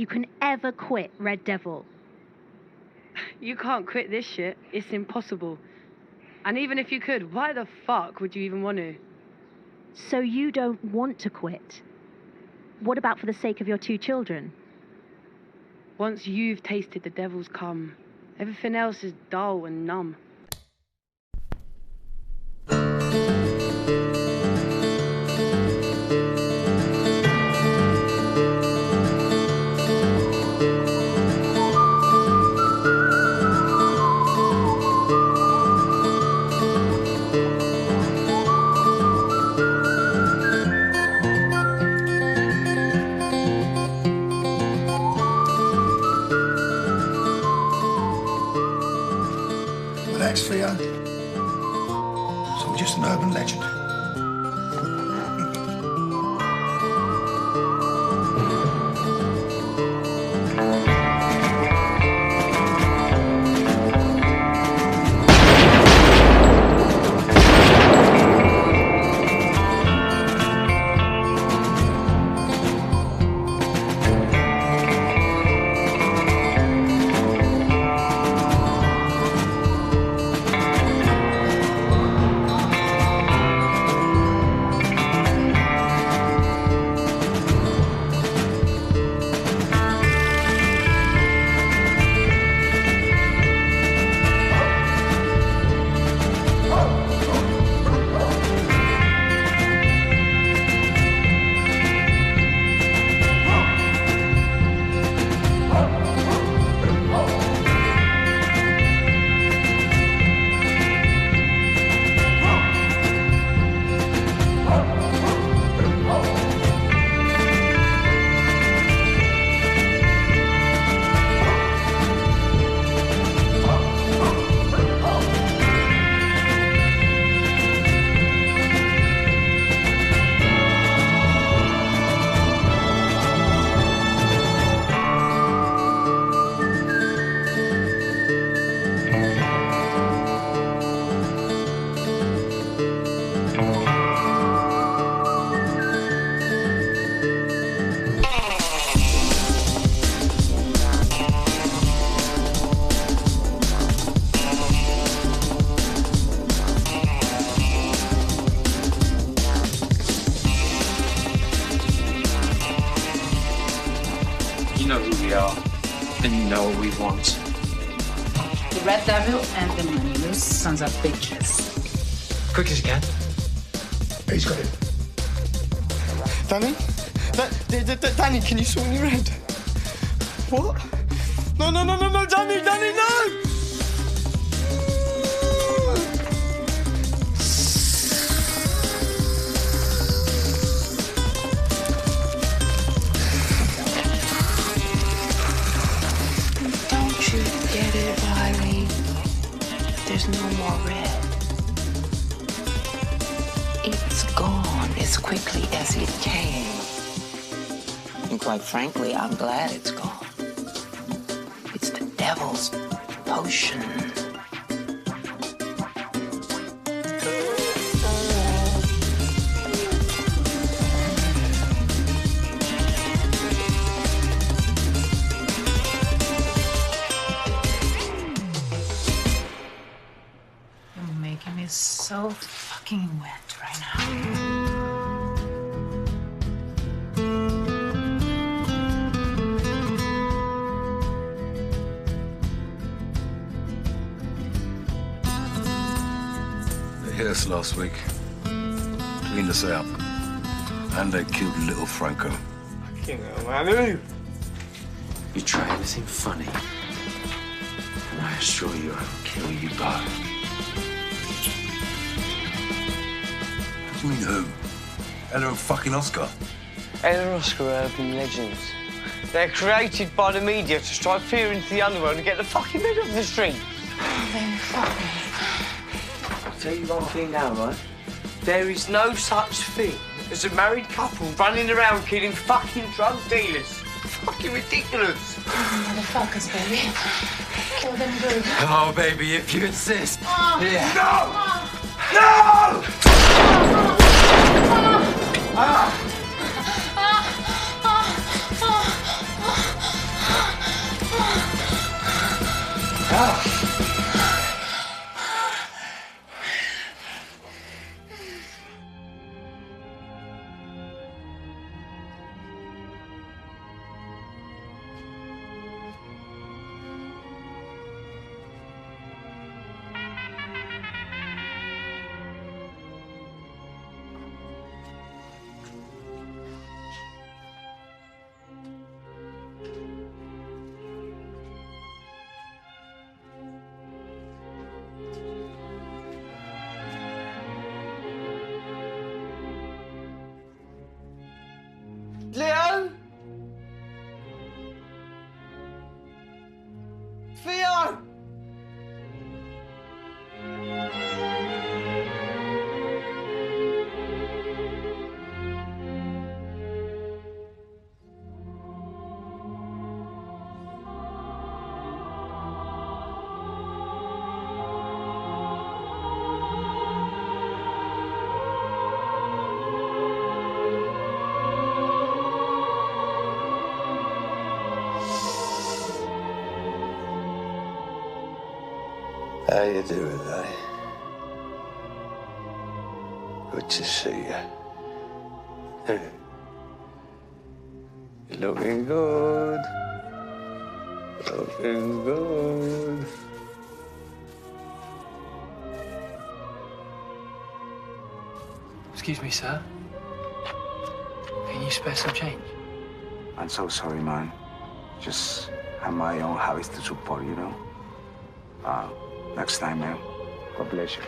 you can ever quit Red Devil. You can't quit this shit. It's impossible. And even if you could, why the fuck would you even want to? So you don't want to quit? What about for the sake of your 2 children? Once you've tasted the devil's cum, everything else is dull and numb. Theo. It's all just an urban legend. You know who we are, and you know what we want. The Red Devil and the Manus, sons of bitches. Quick as you can. He's got it. Danny? Danny, can you sort me red? What? No, Danny, no! Don't you get it, Eileen? There's no more red. It's gone as quickly as it came. And quite frankly, I'm glad it's gone. It's the devil's potion. You're making me so fucking wet right now. They hit us last week, cleaned us out, and they killed little Franco. Fucking hell, Manu. You try anything funny, and I assure you I will kill you both. What do you mean, who? Ella and fucking Oscar? Ella and Oscar are urban legends. They're created by the media to strike fear into the underworld and get the fucking men off the street. Then fuck me. I'll tell you one thing now, right? There is no such thing as a married couple running around killing fucking drug dealers. Fucking ridiculous. Motherfuckers, baby. Kill them good. Oh, baby, if you insist. Yeah. No! Leo? Theo? How you doing, eh? Good to see you. You're looking good. Looking good. Excuse me, sir. Can you spare some change? I'm so sorry, man. Just have my own habits to support, you know? Next time, man. God bless you.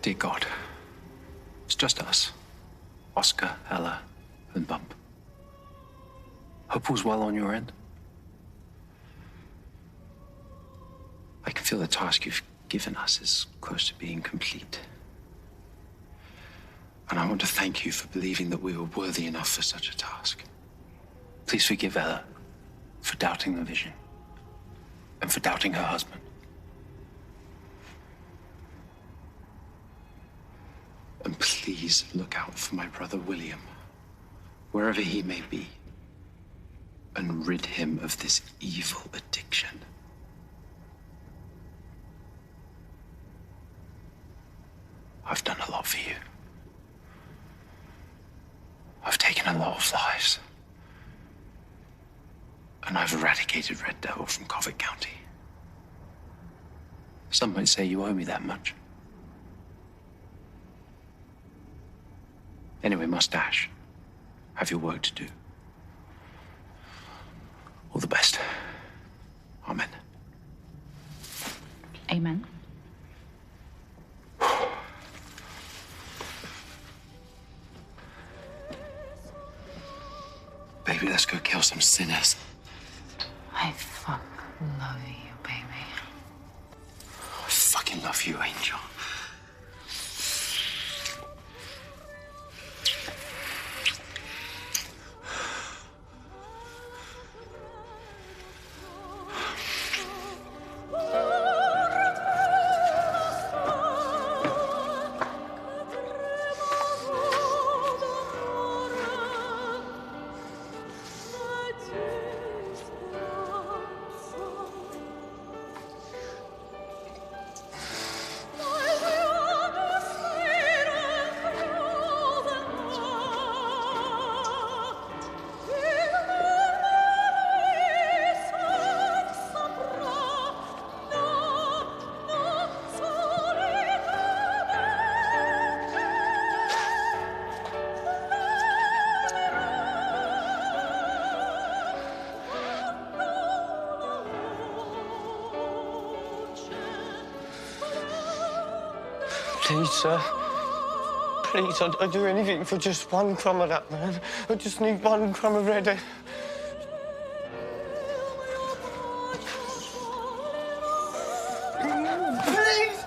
Dear God, it's just us. Oscar, Ella, and Bump. Hope all's well on your end. I can feel the task you've given us is close to being complete. And I want to thank you for believing that we were worthy enough for such a task. Please forgive Ella for doubting the vision and for doubting her husband. And please look out for my brother William, wherever he may be, and rid him of this evil addiction. I've done a lot for you. I've taken a lot of lives. And I've eradicated Red Devil from Covent County. Some might say you owe me that much. Anyway, Mustache, have your work to do. All the best. Amen. Amen. Baby, let's go kill some sinners. I fuck love you, baby. I fucking love you, Angel. Please, sir. Please, I'd do anything for just one crumb of that, man. I just need one crumb of red. Please,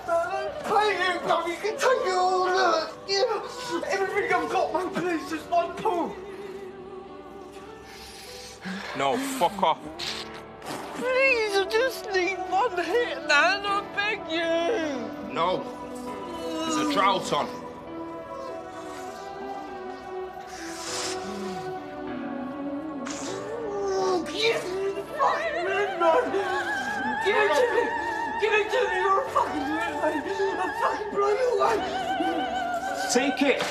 man, pay you, man. You can take it all, look. Yeah. Everything I've got, man, please, just one pull. No, fuck off. Please, I just need one hit, man. I beg you. No. There's a drought on. Give me the fucking red, man. Give it to me. Give it to me. You're a fucking red, man. I'm fucking blowing it away. Take it.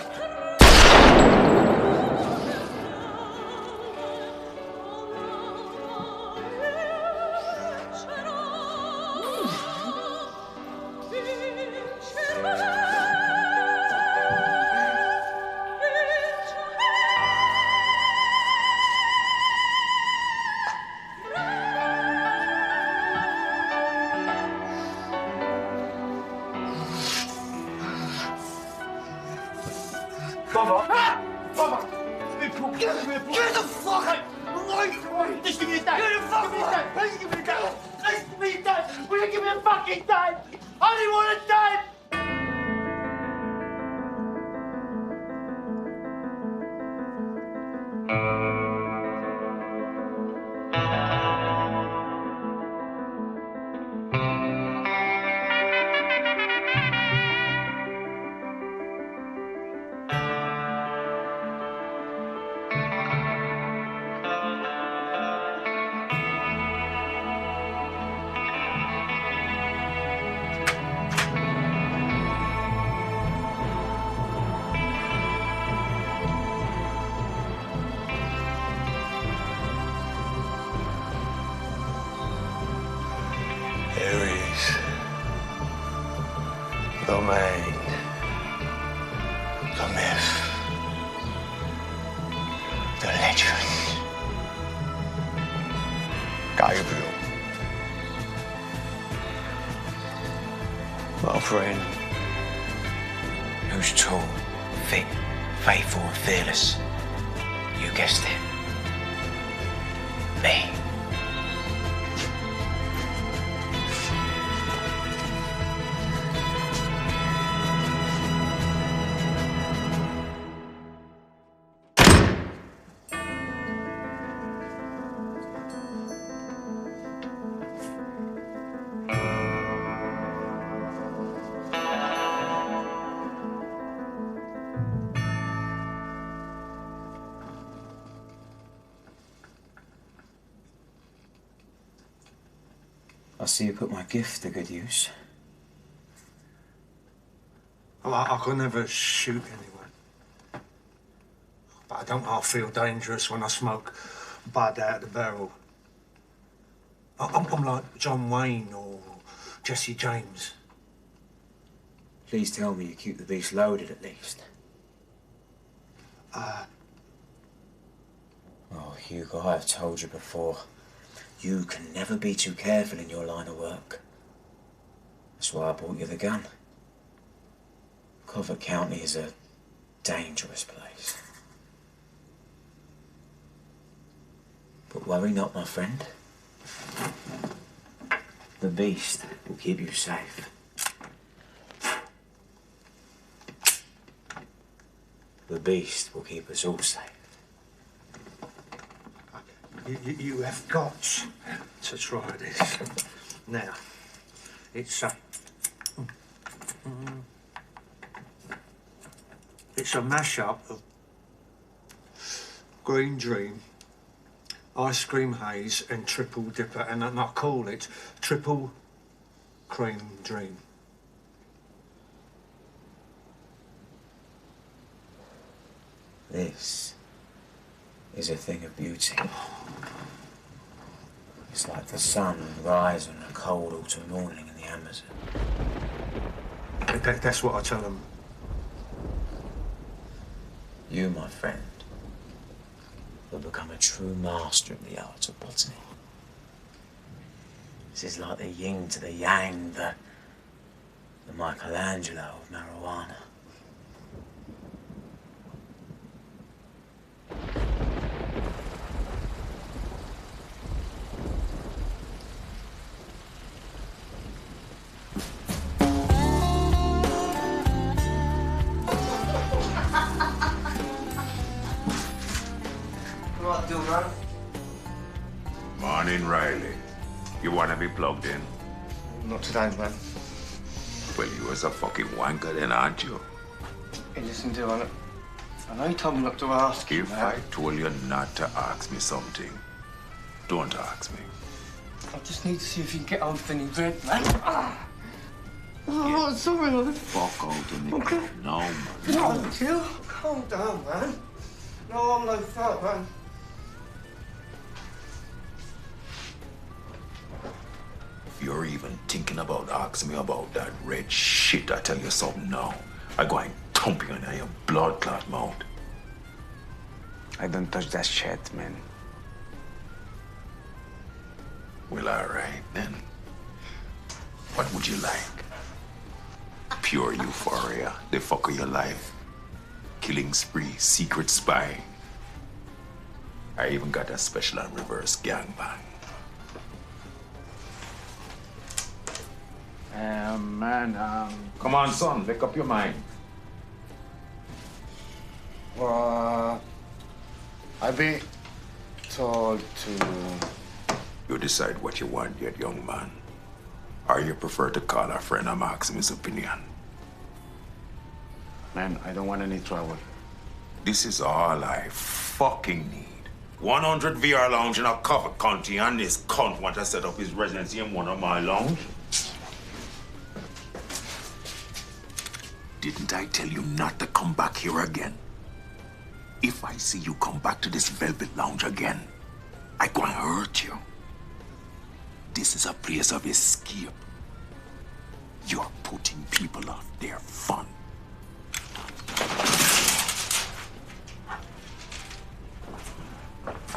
Get the fuck out! Wait! Just give me a dad! Get the fuck out! Please give me a dad! Please give me a dad! Will you give me a fucking dad? I only want a dad! There he is. The man. The myth. The legend. Gabriel. My friend. Who's tall, fit, faithful and fearless? You guessed it. Me. I see you put my gift to good use. Well, I could never shoot anyone. But I don't half feel dangerous when I smoke bud out the barrel. I'm like John Wayne or Jesse James. Please tell me you keep the beast loaded at least. Oh, Hugo, I have told you before. You can never be too careful in your line of work. That's why I bought you the gun. Covert County is a dangerous place. But worry not, my friend. The beast will keep you safe. The beast will keep us all safe. You have got to try this. Now, it's a mashup of Green Dream, Ice Cream Haze and Triple Dipper, and I call it Triple Cream Dream. This is a thing of beauty. It's like the sun rising on a cold autumn morning in the Amazon. That's what I tell them. You, my friend, will become a true master of the art of botany. This is like the yin to the yang, the The Michelangelo of marijuana. What do, man? Morning, Riley. You wanna be plugged in? Not today, man. Well, you was a fucking wanker then, aren't you? Hey, listen, to it. I know you told me not to ask you, If man. I told you not to ask me something, don't ask me. I just need to see if you can get old Vinny Red, man. Oh, sorry, man. Fuck out of me. Okay. No, man. No, chill. Calm down, man. No, I'm no thug, man. If you're even thinking about asking me about that red shit, I tell you something now. I go and thump you in your blood clot mouth. I don't touch that shit, man. Well, all right, then. What would you like? Pure euphoria, the fuck of your life. Killing spree, secret spy. I even got a special and reverse gangbang. Come on, son, make up your mind. I've been told to... You decide what you want yet, young man. Or you prefer to call our friend and ask him his opinion. Man, I don't want any trouble. This is all I fucking need. 100 VR lounge in a covered county, and this cunt want to set up his residency in one of my lounge. Didn't I tell you not to come back here again? If I see you come back to this velvet lounge again, I gonna hurt you. This is a place of escape. You're putting people off their fun.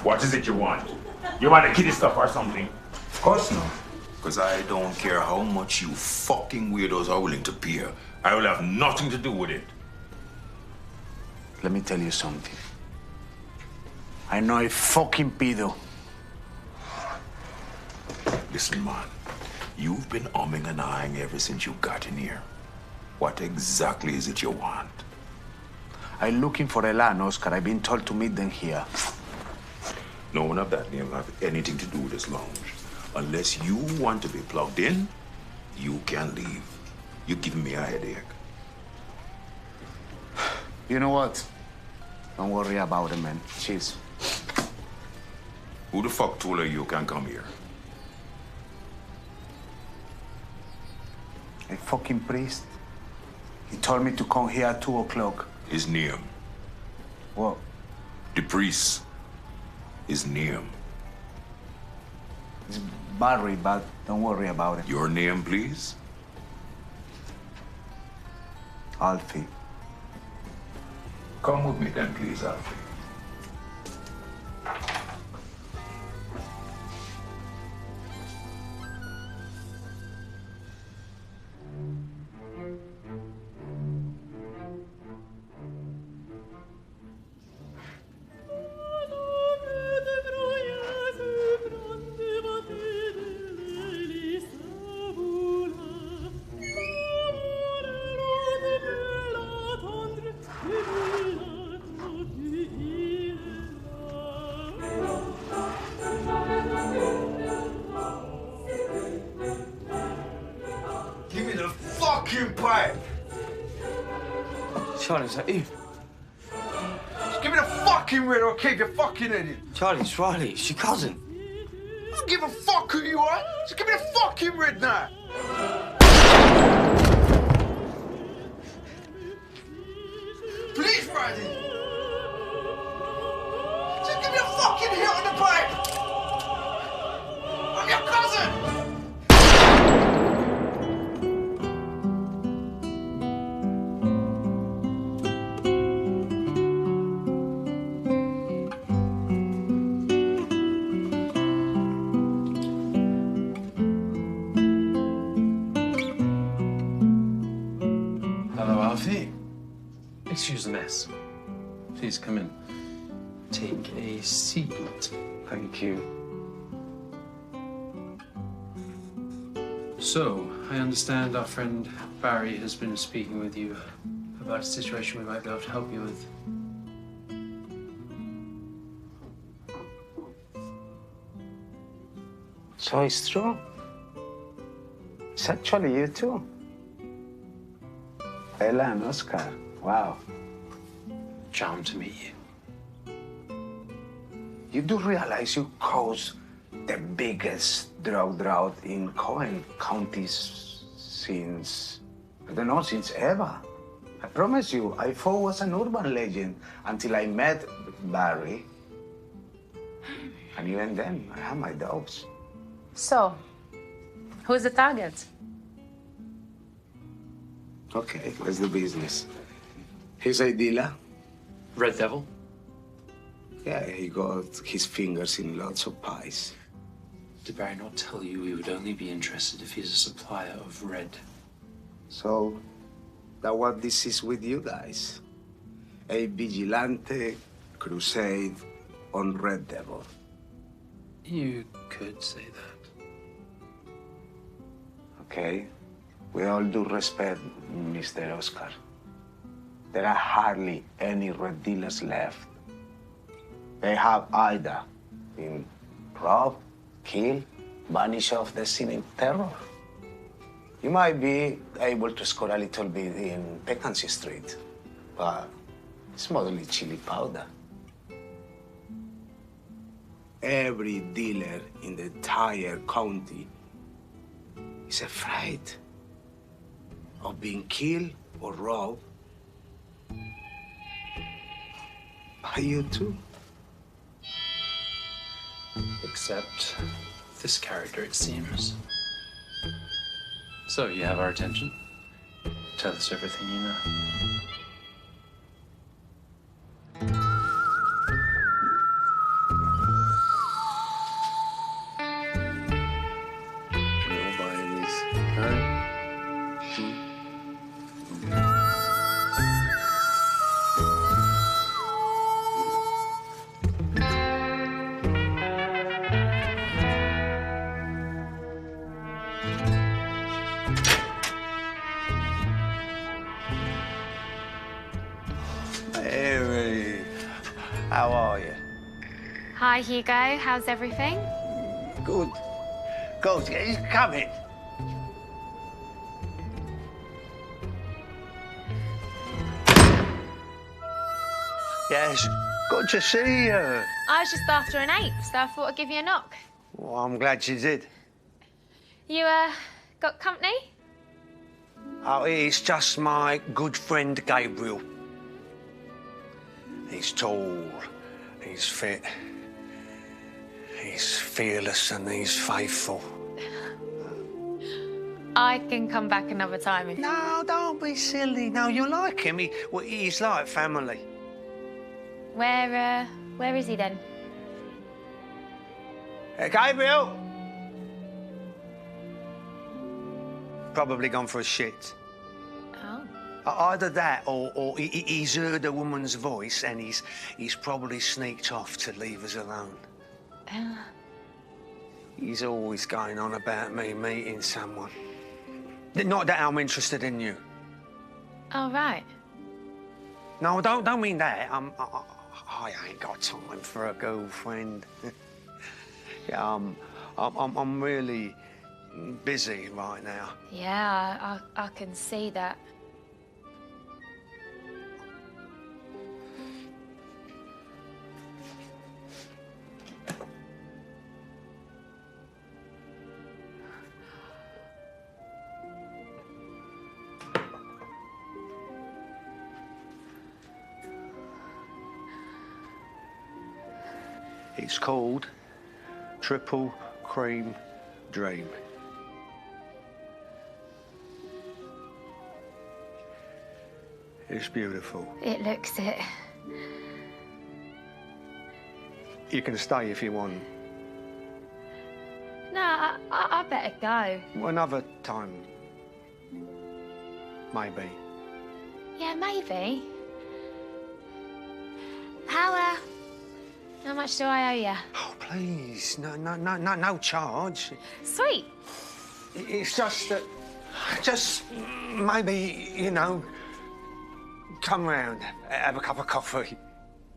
What is it you want? You want the kiddie stuff or something? Of course not. Because I don't care how much you fucking weirdos are willing to pay. I will have nothing to do with it. Let me tell you something. I know a fucking pedo. Listen, man. You've been umming and ahhing ever since you got in here. What exactly is it you want? I'm looking for Elan, Oscar. I've been told to meet them here. No one of that name have anything to do with this lounge. Unless you want to be plugged in, you can leave. You're giving me a headache. You know what? Don't worry about it, man. Cheers. Who the fuck told her you can come here? A fucking priest. He told me to come here at 2 o'clock. His name. What? The priest. His name. It's Barry, but don't worry about it. Your name, please? Alfie. Come with me then, please, Alfie. Give me the fucking pipe! Charlie, is that you? Just give me the fucking red or I'll keep your fucking head in. Charlie, it's Riley. It's your cousin. I don't give a fuck who you are. Just give me the fucking red now. Please, Riley. Just give me a fucking hit on the pipe. I'm your cousin. Excuse the mess. Please come in. Take a seat. Thank you. So, I understand our friend Barry has been speaking with you about a situation we might be able to help you with. So it's true. It's actually you too. Ella and Oscar. Wow. Charmed to meet you. You do realize you caused the biggest drug drought in Cohen County since, I don't know, since ever. I promise you, I thought it was an urban legend until I met Barry. And even then, I had my doubts. So, who's the target? Okay, let's do business. He's a dealer. Red Devil? Yeah, he got his fingers in lots of pies. Did Barry not tell you we would only be interested if he's a supplier of red? So, that's what this is with you guys. A vigilante crusade on Red Devil. You could say that. Okay, with all due respect, Mr. Oscar, there are hardly any red dealers left. They have either been robbed, killed, vanished off the scene in terror. You might be able to score a little bit in Pecancy Street, but it's mostly chili powder. Every dealer in the entire county is afraid of being killed or robbed by you too. Except this character, it seems. So, you have our attention? Tell us everything you know. Hey, how are you? Hi, Hugo. How's everything? Good. Good. Come in. Yes, good to see you. I was just after an ape, so I thought I'd give you a knock. Well, I'm glad you did. You, got company? Oh, it's just my good friend Gabriel. He's tall, he's fit, he's fearless and he's faithful. I can come back another time if... No, don't be silly. No, you like him. He's like family. Where is he then? Gabriel! Probably gone for a shit. Oh. Either that or he's heard a woman's voice and he's probably sneaked off to leave us alone. He's always going on about me meeting someone. Not that I'm interested in you. Oh, right. No, don't mean that. I ain't got time for a girlfriend. Yeah, I'm really busy right now. Yeah, I can see that. It's called Triple Cream Dream. It's beautiful. It looks it. You can stay if you want. No, I better go. Another time. Maybe. Yeah, maybe. How much do I owe you? Oh, please, no charge. Sweet. It's just that, maybe, you know, come round, have a cup of coffee,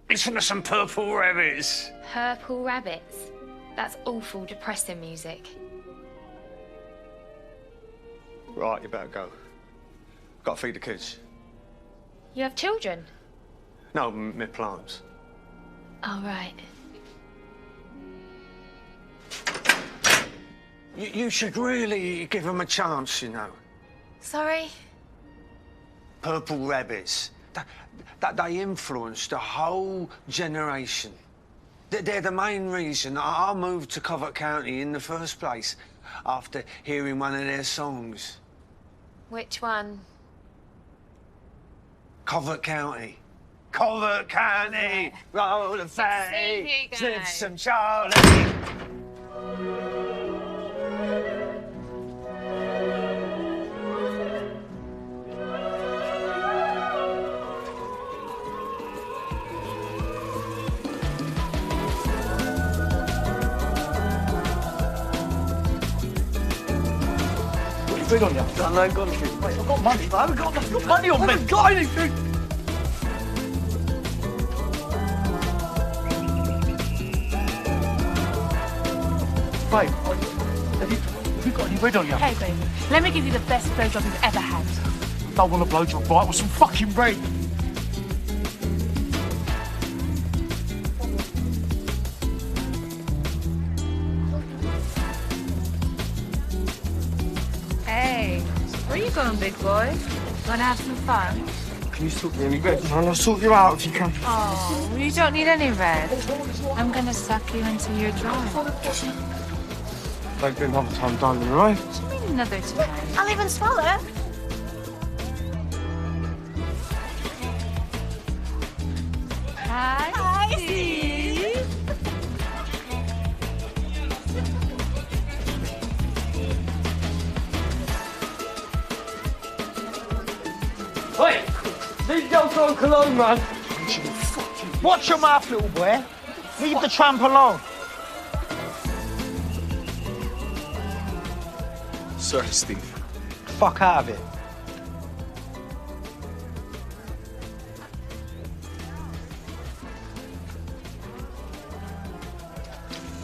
listen to some Purple Rabbits. Purple Rabbits? That's awful, depressing music. Right, you better go. Got to feed the kids. You have children? No, my plants. Oh, right. You should really give them a chance, you know. Sorry? Purple Rabbits. They influenced a whole generation. They're the main reason I moved to Covert County in the first place, after hearing one of their songs. Which one? Covert County. Covert County, roll of See you fate, guys. slip some Charlie. Big on you. I know, got anything. Mate, I've got money, but I haven't got money on me. I haven't got anything. Babe, have you got any bread on you? Hey, baby, let me give you the best blowjob you've ever had. Don't want a blowjob, right? With some fucking bread. Hey, where you going, big boy? Wanna have some fun? Can you sort me any bread, man? I'll sort you out if you can. Oh, you don't need any red. I'm gonna suck you until you're dry. Don't do another time, darling, all right? What do you mean another time? I'll even swallow. Hi, Steve. Hey, these girls are on cologne, man. Watch your mouth, little boy. Leave the tramp alone. Sorry, Steve. Fuck out of it.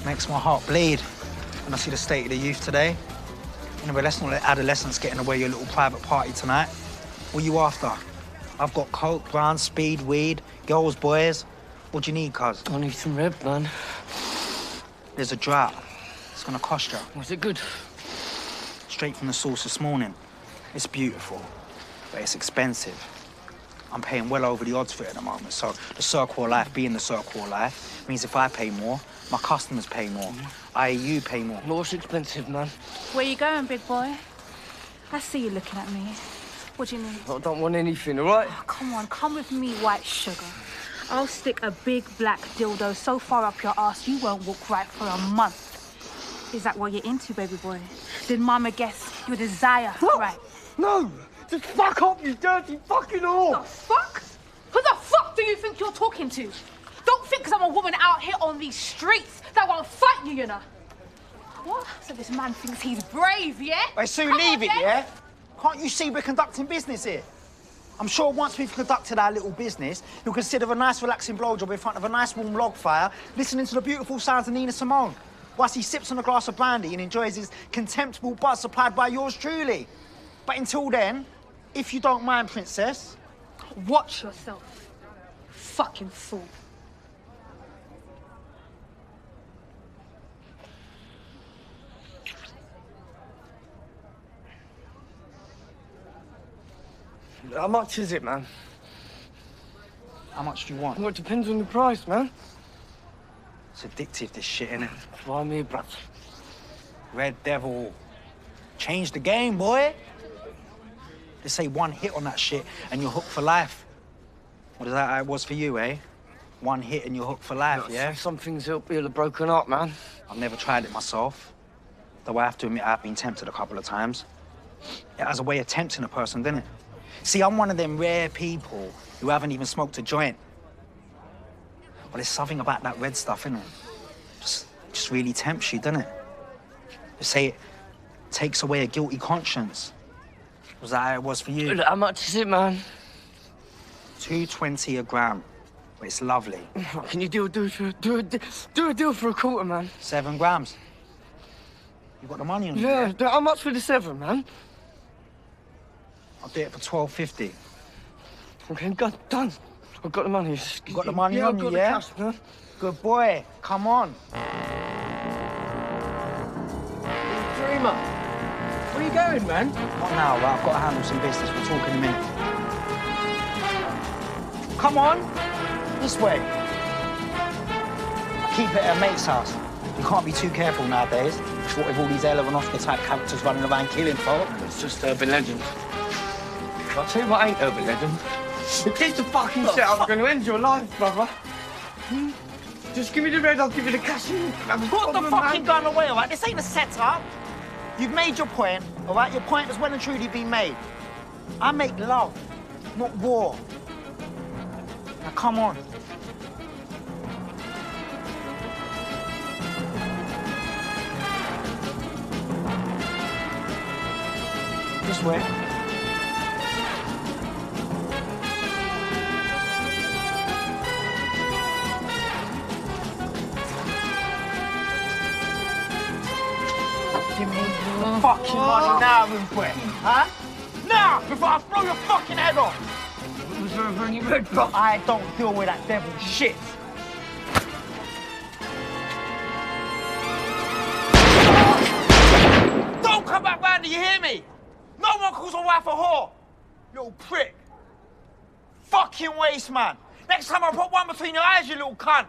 Makes my heart bleed when I see the state of the youth today. Anyway, let's not let adolescence get in the way of your little private party tonight. What are you after? I've got coke, brown, speed, weed, girls, boys. What do you need, cuz? I need some red, man. There's a drought. It's gonna cost you. Was it good? Straight from the source this morning. It's beautiful, but it's expensive. I'm paying well over the odds for it at the moment, so the circle of life being the circle of life means if I pay more, my customers pay more, i.e. you pay more. Law's expensive, man. Where you going, big boy? I see you looking at me. What do you need? I don't want anything, all right? Oh, come on, come with me, white sugar. I'll stick a big black dildo so far up your ass you won't walk right for a month. Is that what you're into, baby boy? Did Mama guess your desire? What? Right. No! Just fuck up, you dirty fucking whore! The fuck? Who the fuck do you think you're talking to? Don't think 'cause I'm a woman out here on these streets that won't fight you, you know. What? So this man thinks he's brave, yeah? Hey, Sue, Come leave on, it, then. yeah? Can't you see we're conducting business here? I'm sure once we've conducted our little business, you'll consider a nice relaxing blowjob in front of a nice warm log fire, listening to the beautiful sounds of Nina Simone, whilst he sips on a glass of brandy and enjoys his contemptible buzz supplied by yours truly. But until then, if you don't mind, Princess... Watch yourself, fucking fool. How much is it, man? How much do you want? Well, it depends on the price, man. It's addictive, this shit, innit? Try me, bruv. Red Devil. Change the game, boy. They say one hit on that shit and you're hooked for life. What is that how it was for you, eh? One hit and you're hooked for life, yeah? Some things help heal a broken heart, man. I've never tried it myself. Though I have to admit I've been tempted a couple of times. It has a way of tempting a person, doesn't it? See, I'm one of them rare people who haven't even smoked a joint. Well, there's something about that red stuff, isn't it? Just really tempts you, doesn't it? They say it takes away a guilty conscience. Was that how it was for you? How much is it, man? $2.20 a gram. But it's lovely. Can you do a deal for a quarter, man? 7 grams. You got the money on you? Yeah, how much for the 7, man? I'll do it for $12.50. Okay, done. I've got the money. You got the money yeah, on you, yeah? I've got the cash, man. Good boy. Come on. Dreamer, where are you going, man? Not now, right? I've got to handle some business. We'll talk in a minute. Come on. This way. Keep it at a mate's house. You can't be too careful nowadays. What with all these Ella Oscar-type characters running around killing folk? It's just urban legend. I'll tell you what ain't urban legend. If this the fucking shit, I'm going to end your life, brother. Just give me the red, I'll give you the cash. Put the fucking gun away, all right? This ain't a setup. You've made your point, all right? Your point has well and truly been made. I make love, not war. Now, come on. This way. Give me the fucking money now, Rupert. Huh? Now, before I throw your fucking head off. Was there ever any red, bro? I don't deal with that devil shit. Don't come back round, do you hear me? No one calls a wife a whore. Little prick. Fucking waste, man. Next time I put one between your eyes, you little cunt.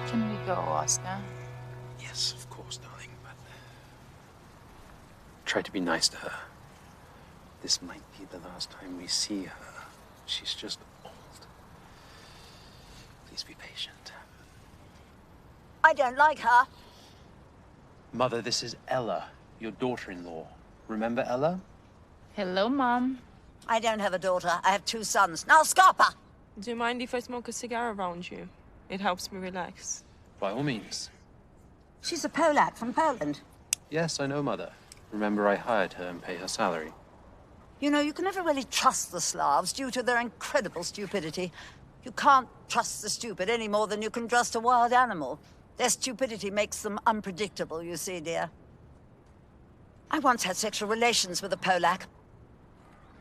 Can we go, Oscar? Yes, of course, darling, but try to be nice to her. This might be the last time we see her. She's just old. Please be patient. I don't like her. Mother, this is Ella, your daughter-in-law. Remember Ella? Hello, Mom. I don't have a daughter. I have 2 sons. Now, Scarpa! Do you mind if I smoke a cigar around you? It helps me relax. By all means. She's a Polak from Poland. Yes, I know, Mother. Remember, I hired her and pay her salary. You know, you can never really trust the Slavs due to their incredible stupidity. You can't trust the stupid any more than you can trust a wild animal. Their stupidity makes them unpredictable, you see, dear. I once had sexual relations with a Polak.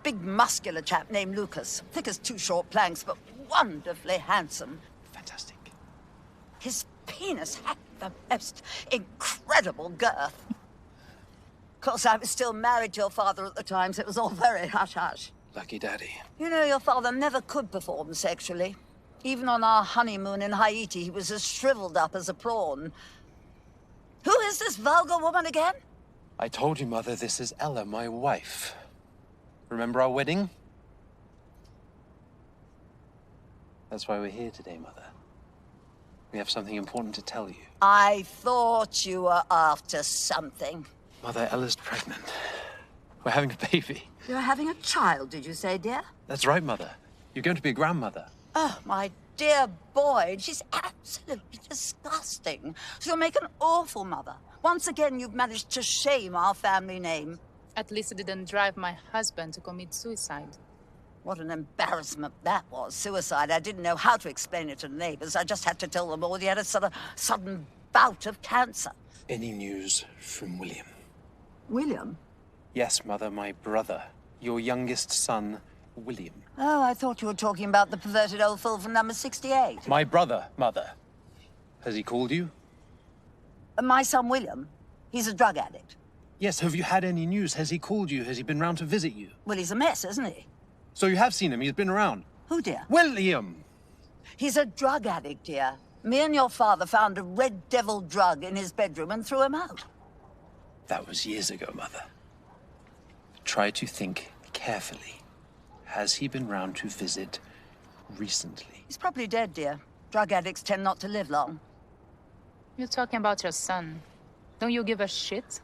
Big, muscular chap named Lucas. Thick as 2 short planks, but wonderfully handsome. Fantastic. His penis had the most incredible girth. Of course, I was still married to your father at the time, so it was all very hush-hush. Lucky daddy. You know, your father never could perform sexually. Even on our honeymoon in Haiti, he was as shriveled up as a prawn. Who is this vulgar woman again? I told you, Mother, this is Ella, my wife. Remember our wedding? That's why we're here today, Mother. We have something important to tell you. I thought you were after something. Mother, Ella's pregnant. We're having a baby. You're having a child, did you say, dear? That's right, Mother. You're going to be a grandmother. Oh, my dear boy, she's absolutely disgusting. She'll make an awful mother. Once again, you've managed to shame our family name. At least it didn't drive my husband to commit suicide. What an embarrassment that was, suicide. I didn't know how to explain it to the neighbors. I just had to tell them all he had a sort of sudden bout of cancer. Any news from William? William? Yes, Mother, my brother. Your youngest son, William. Oh, I thought you were talking about the perverted old fool from number 68. My brother, Mother. Has he called you? My son, William. He's a drug addict. Yes, have you had any news? Has he called you? Has he been round to visit you? Well, he's a mess, isn't he? So you have seen him? He's been around? Who, dear? William! He's a drug addict, dear. Me and your father found a red devil drug in his bedroom and threw him out. That was years ago, Mother. Try to think carefully. Has he been round to visit recently? He's probably dead, dear. Drug addicts tend not to live long. You're talking about your son. Don't you give a shit?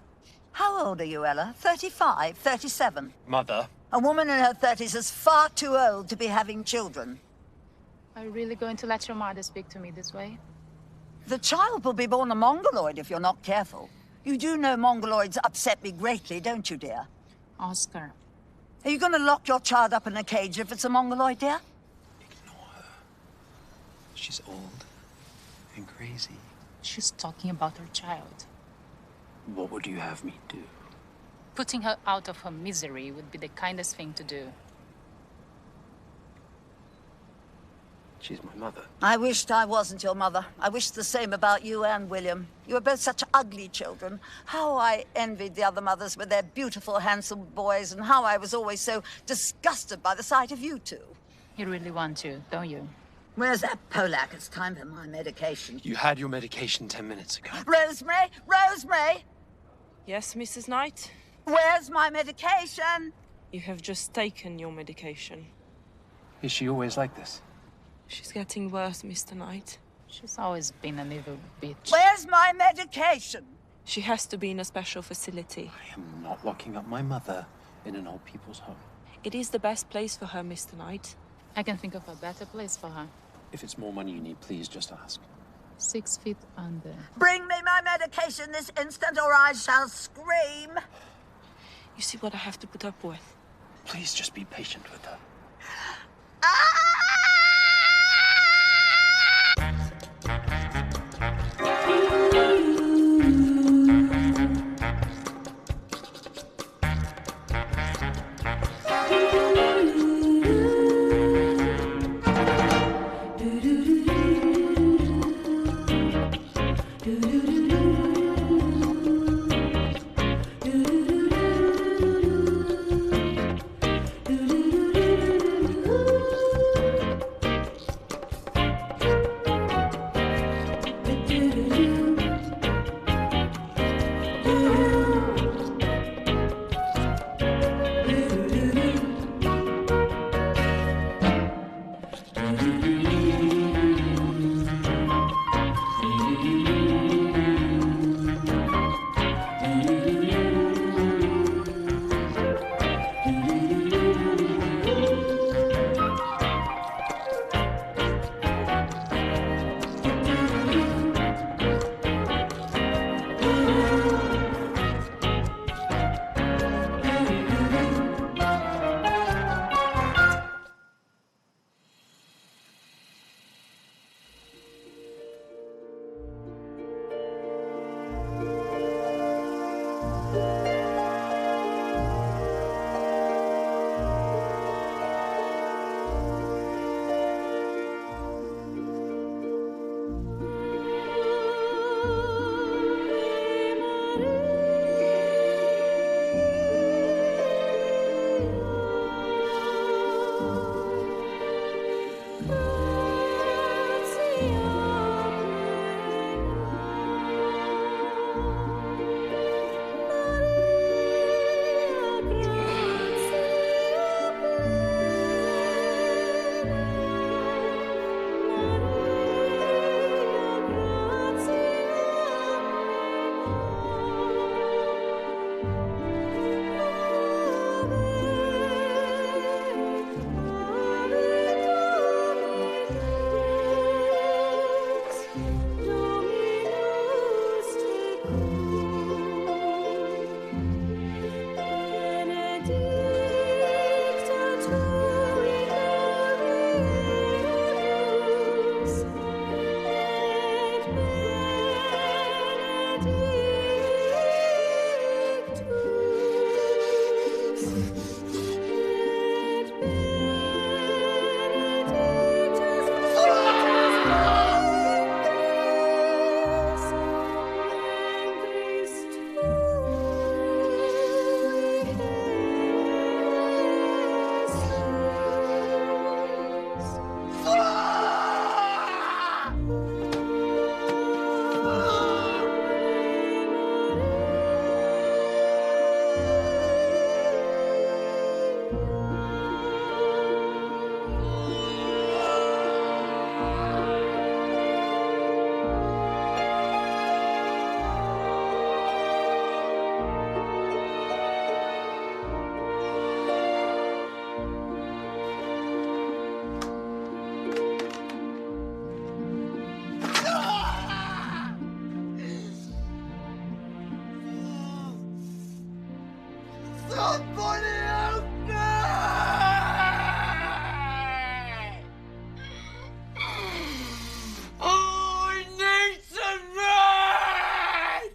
How old are you, Ella? 35, 37? Mother. A woman in her 30s is far too old to be having children. Are you really going to let your mother speak to me this way? The child will be born a mongoloid if you're not careful. You do know mongoloids upset me greatly, don't you, dear? Oscar. Are you going to lock your child up in a cage if it's a mongoloid, dear? She's old and crazy. She's talking about her child. What would you have me do? Putting her out of her misery would be the kindest thing to do. She's my mother. I wished I wasn't your mother. I wish the same about you and William. You were both such ugly children. How I envied the other mothers with their beautiful, handsome boys, and how I was always so disgusted by the sight of you two. You really want to, don't you? Where's that Polak? It's time for my medication. You had your medication 10 minutes ago. Rosemary! Rosemary! Yes, Mrs. Knight? Where's my medication? You have just taken your medication. Is she always like this? She's getting worse, Mr. Knight. She's always been a little bitch. Where's my medication? She has to be in a special facility. I am not locking up my mother in an old people's home. It is the best place for her, Mr. Knight. I can think of a better place for her. If it's more money you need, please just ask. 6 feet under. Bring me my medication this instant or I shall scream. You see what I have to put up with? Please just be patient with her. for the Oh, I need some rest!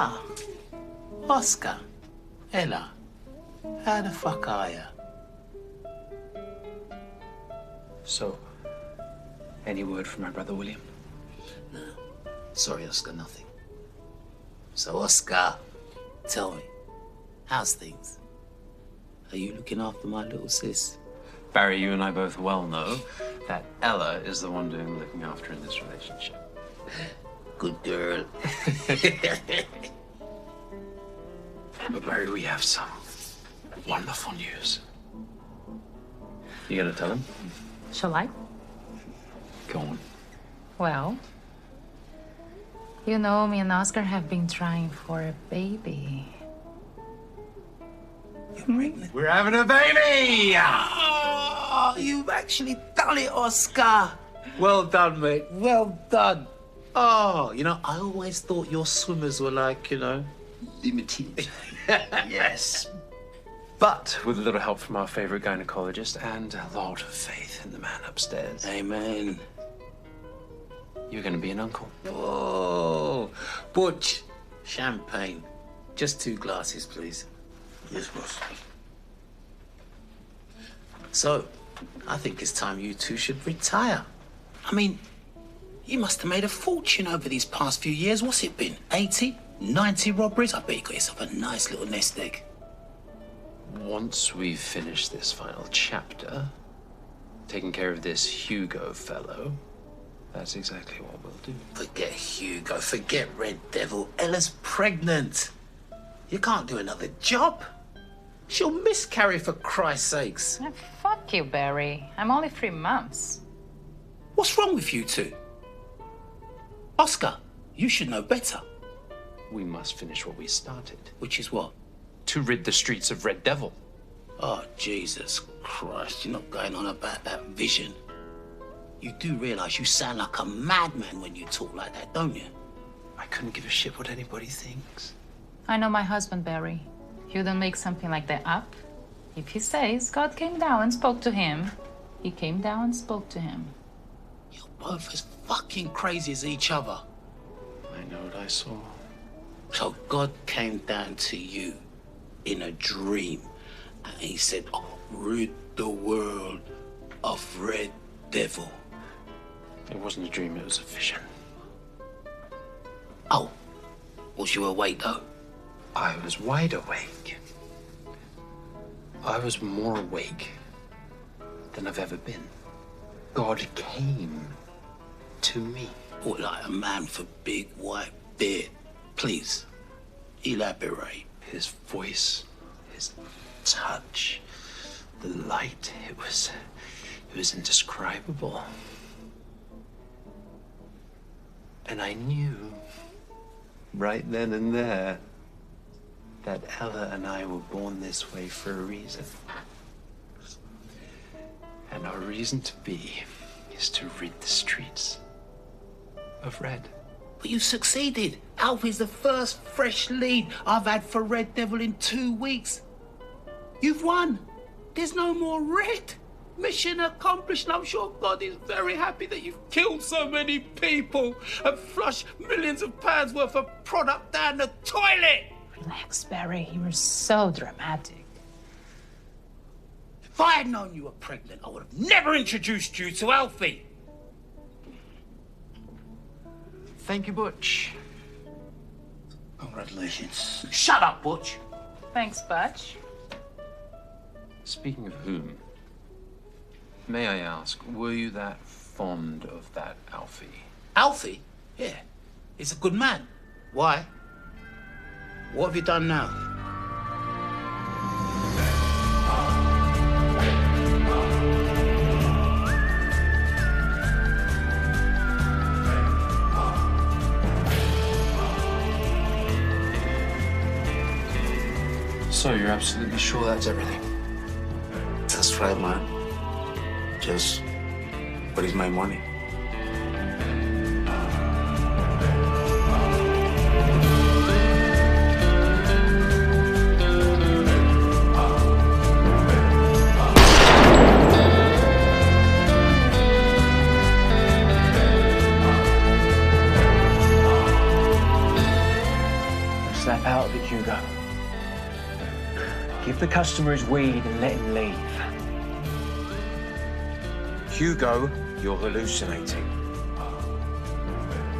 Ah, Oscar. Ella. How the fuck are ya? So, any word from my brother William? Sorry, Oscar, nothing. So, Oscar, tell me, how's things? Are you looking after my little sis? Barry, you and I both well know that Ella is the one doing the looking after in this relationship. Good girl. But Barry, we have some wonderful news. You gonna tell him? Shall I? Go on. Well, you know, me and Oscar have been trying for a baby. We're having a baby! Oh, you've actually done it, Oscar. Well done, mate. Well done. Oh, you know, I always thought your swimmers were like, you know, limited. Yes. But with a little help from our favorite gynecologist and a lot of faith in the man upstairs. Amen. You're gonna be an uncle. Oh, Butch, champagne. Just 2 glasses, please. Yes, boss. So, I think it's time you two should retire. I mean, you must have made a fortune over these past few years. What's it been? 80, 90 robberies? I bet you got yourself a nice little nest egg. Once we've finished this final chapter, taking care of this Hugo fellow, that's exactly what we'll do. Forget Hugo, forget Red Devil. Ella's pregnant. You can't do another job. She'll miscarry, for Christ's sakes. Fuck you, Barry. I'm only 3 months. What's wrong with you two? Oscar, you should know better. We must finish what we started. Which is what? To rid the streets of Red Devil. Oh, Jesus Christ, you're not going on about that vision. You do realise you sound like a madman when you talk like that, don't you? I couldn't give a shit what anybody thinks. I know my husband, Barry. He wouldn't make something like that up. If he says God came down and spoke to him, he came down and spoke to him. You're both as fucking crazy as each other. I know what I saw. So God came down to you in a dream, and he said, oh, rid the world of Red Devil. It wasn't a dream, it was a vision. Oh, was you awake though? I was wide awake. I was more awake than I've ever been. God came to me. What, like a man with a big white beard? Please, elaborate. His voice, his touch, the light, it was indescribable. And I knew right then and there that Ella and I were born this way for a reason. And our reason to be is to rid the streets of Red. But you succeeded. Alfie's the first fresh lead I've had for Red Devil in 2 weeks. You've won. There's no more Red. Mission accomplished, and I'm sure God is very happy that you've killed so many people and flushed millions of pounds worth of product down the toilet. Relax, Barry. You were so dramatic. If I had known you were pregnant, I would have never introduced you to Alfie. Thank you, Butch. Congratulations. Shut up, Butch. Thanks, Butch. Speaking of whom, may I ask, were you that fond of that Alfie? Alfie? Yeah. He's a good man. Why? What have you done now? So you're absolutely sure that's everything? That's That's right, man. Just, what is my money? Snap out of it, Hugo. Give the customer his weed and let him leave. Hugo, you're hallucinating.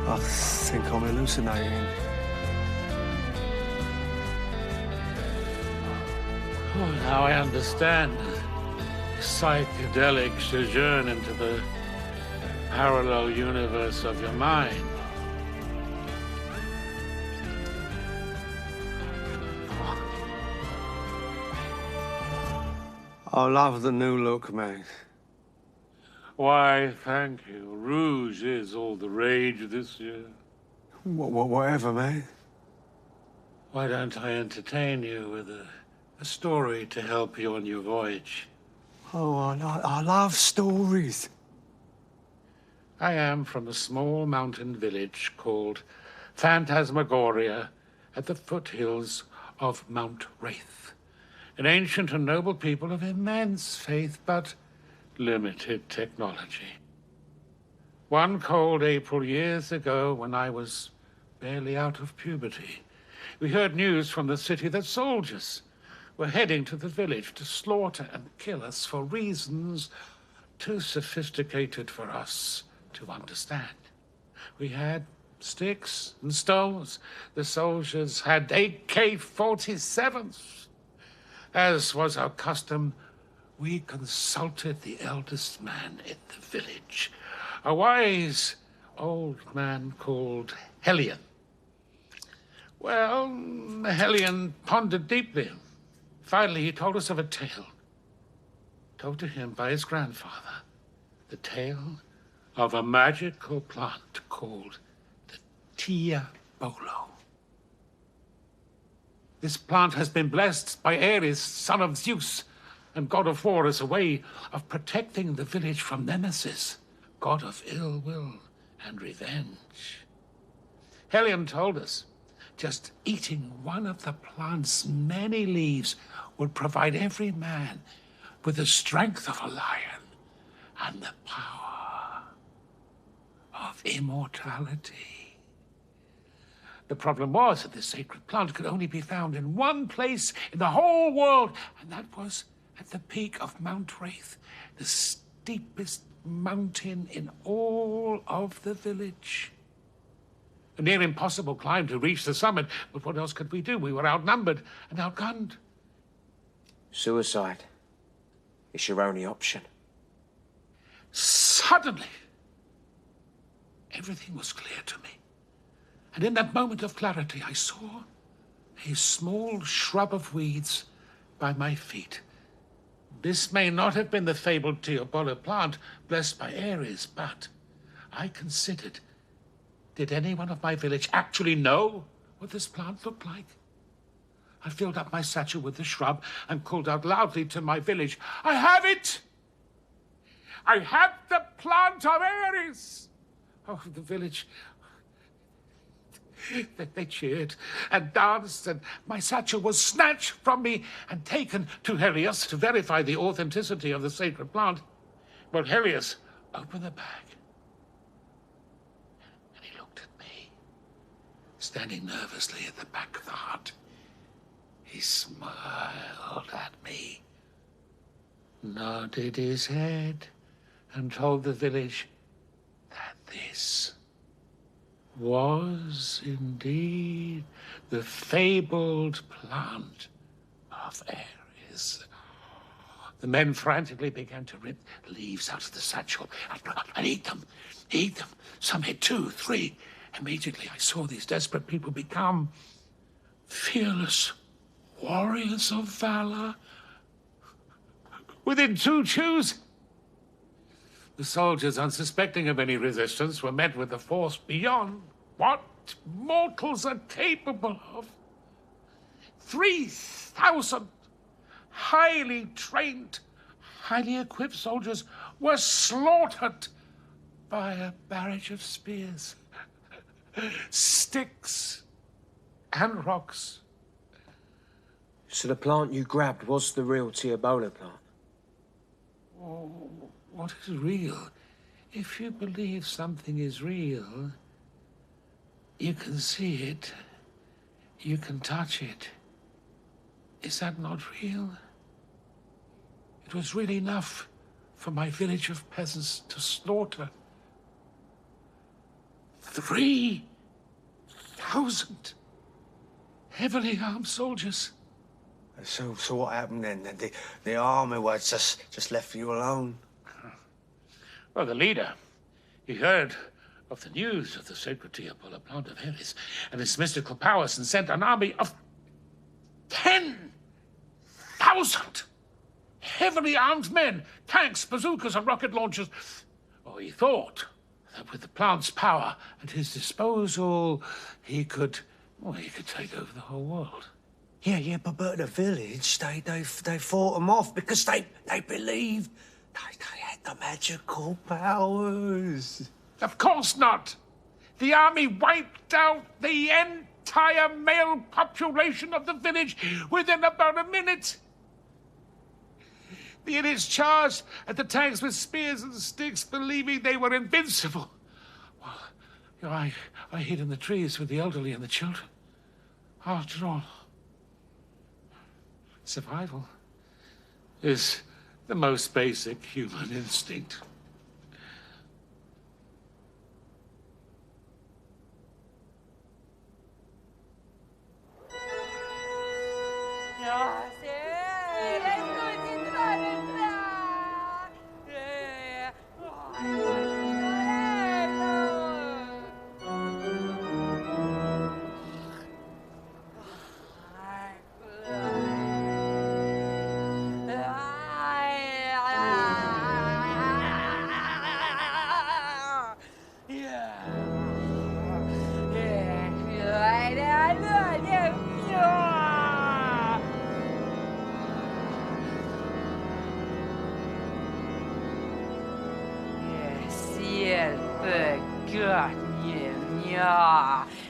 I think I'm hallucinating. Oh, now I understand. Psychedelic sojourn into the parallel universe of your mind. I love the new look, man. Why, thank you. Rouge is all the rage this year. Whatever, man. Why don't I entertain you with a story to help you on your voyage? Oh, I love stories. I am from a small mountain village called Phantasmagoria at the foothills of Mount Wraith. An ancient and noble people of immense faith, but limited technology. One cold April years ago, when I was barely out of puberty, we heard news from the city that soldiers were heading to the village to slaughter and kill us for reasons too sophisticated for us to understand. We had sticks and stones. The soldiers had AK-47s. As was our custom, we consulted the eldest man in the village, a wise old man called Hellion. Well, Hellion pondered deeply. Finally, he told us of a tale, told to him by his grandfather, the tale of a magical plant called the Tia Bolo. This plant has been blessed by Ares, son of Zeus and god of war, as a way of protecting the village from Nemesis, god of ill will and revenge. Hellion told us just eating one of the plant's many leaves would provide every man with the strength of a lion and the power of immortality. The problem was that this sacred plant could only be found in one place in the whole world, and that was at the peak of Mount Wraith, the steepest mountain in all of the village. A near impossible climb to reach the summit, but what else could we do? We were outnumbered and outgunned. Suicide. It's your only option. Suddenly, everything was clear to me. And in that moment of clarity, I saw a small shrub of weeds by my feet. This may not have been the fabled Tia Bolo plant blessed by Ares, but I considered, did anyone of my village actually know what this plant looked like? I filled up my satchel with the shrub and called out loudly to my village, I have it! I have the plant of Ares! Oh, the village... They cheered and danced, and my satchel was snatched from me and taken to Helios to verify the authenticity of the sacred plant. Well, Helios opened the bag, and he looked at me, standing nervously at the back of the hut. He smiled at me, nodded his head, and told the village that this was indeed the fabled plant of Ares. The men frantically began to rip leaves out of the satchel and eat them. Some had 2, 3. Immediately I saw these desperate people become fearless warriors of valor. Within 2 chews, the soldiers, unsuspecting of any resistance, were met with a force beyond what mortals are capable of. 3,000 highly trained highly equipped soldiers were slaughtered by a barrage of spears, sticks, and rocks. So the plant you grabbed was the real Tiabola plant? Oh, what is real? If you believe something is real, you can see it, you can touch it. Is that not real? It was really enough for my village of peasants to slaughter 3,000 heavily armed soldiers. So what happened then? The army was just left you alone? Well, the leader, he heard of the news of the sacred Tiabola plant of Eris and its mystical powers and sent an army of 10,000 heavily armed men, tanks, bazookas, and rocket launchers. Oh, he thought that with the plant's power at his disposal, he could take over the whole world. Yeah, but the village, they fought them off because they believed they had the magical powers. Of course not. The army wiped out the entire male population of the village within about a minute. The idiots charged at the tanks with spears and sticks, believing they were invincible. Well, I hid in the trees with the elderly and the children. After all, survival is the most basic human instinct.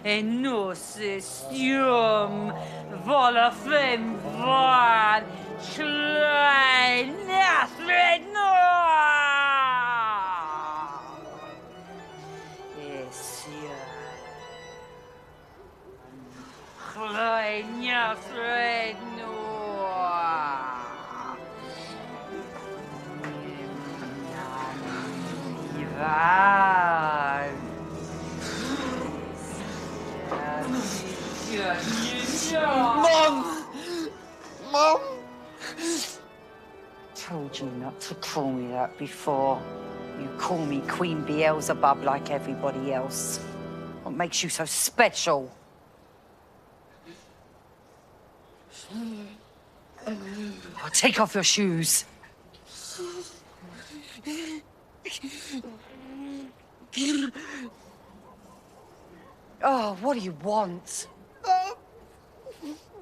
E nos stium vola fem van schlein nasred no schlein nasred no Mom! Mom! Told you not to call me that before. You call me Queen Beelzebub like everybody else. What makes you so special? Oh, take off your shoes. Oh, what do you want?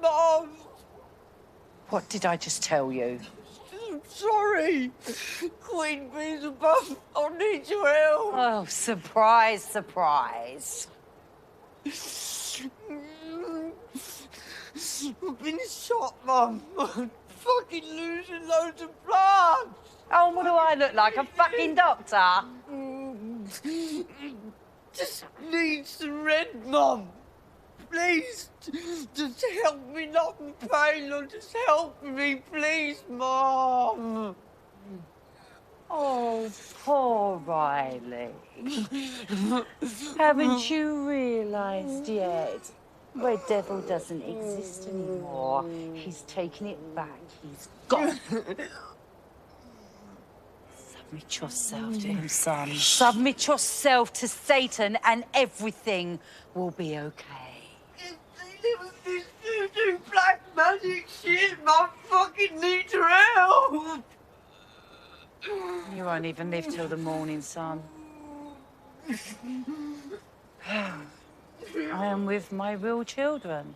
Mom! What did I just tell you? I'm sorry. Queen Beelzebub, I need your help. Oh, surprise, surprise. I've been shot, Mum. I'm fucking losing loads of blood. Oh, what do I look like? A fucking doctor? Just need some red, Mum. Please, just help me not in pain, or just help me, please, Mum. Oh, poor Riley. Haven't you realised yet? Red Devil doesn't exist anymore. He's taken it back. He's gone. Submit yourself to him, son. Submit yourself to Satan and everything will be okay. It was this voodoo black magic shit. Mum fucking needs her help. You won't even live till the morning, son. I am with my real children.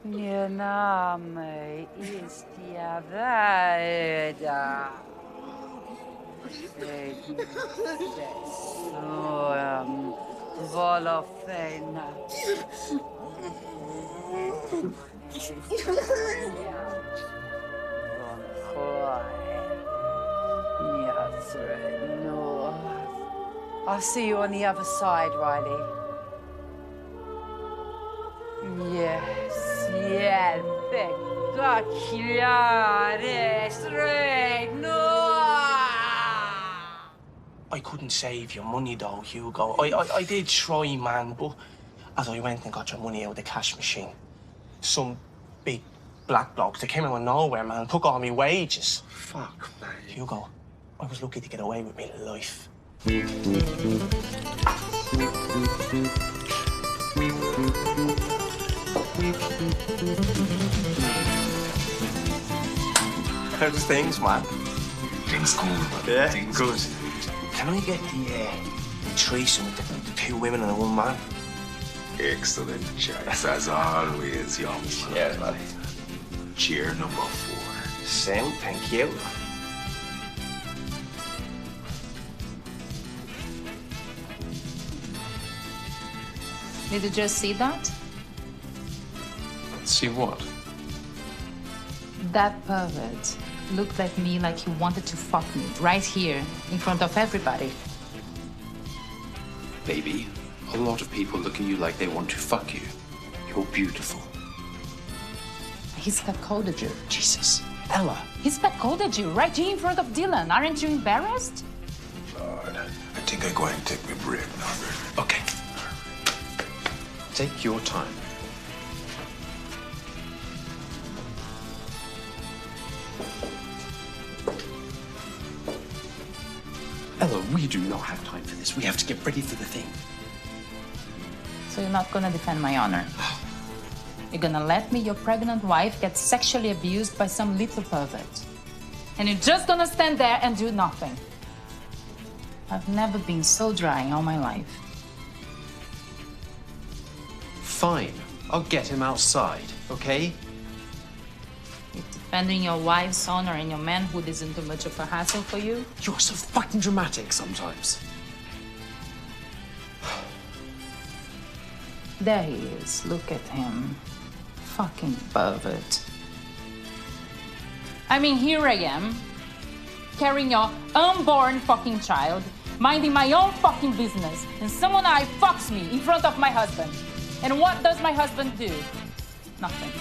Niename istia veda. Soam volofena. I'll see you on the other side, Riley. Yes, yes, I couldn't save your money though, Hugo. I did try, man, but as I went and got your money out of the cash machine, some big black blokes, they came out of nowhere, man, took all my wages. Fuck, man. Hugo, I was lucky to get away with my life. How's things, man? Things cool, man. Yeah? Things good. Can I get the threesome with the two women and a one man? Excellent choice, as always, young man. Cheers, man. Cheer number 4. Same, thank you. Did you just see that? See what? That pervert looked at me like he wanted to fuck me right here in front of everybody. Baby, a lot of people look at you like they want to fuck you. You're beautiful. He's cuckolded you. Jesus. Ella. He's cuckolded you right here in front of Dylan. Aren't you embarrassed? Lord, I think I go and take my break now, baby. Okay. Take your time. Ella, we do not have time for this. We have to get ready for the thing. So you're not gonna defend my honor? You're gonna let me, your pregnant wife, get sexually abused by some little pervert? And you're just gonna stand there and do nothing? I've never been so dry in all my life. Fine. I'll get him outside, okay? If defending your wife's honor and your manhood isn't too much of a hassle for you? You're so fucking dramatic sometimes. There he is. Look at him. Fucking pervert. I mean, here I am, carrying your unborn fucking child, minding my own fucking business, and someone I fucks me in front of my husband. And what does my husband do? Nothing.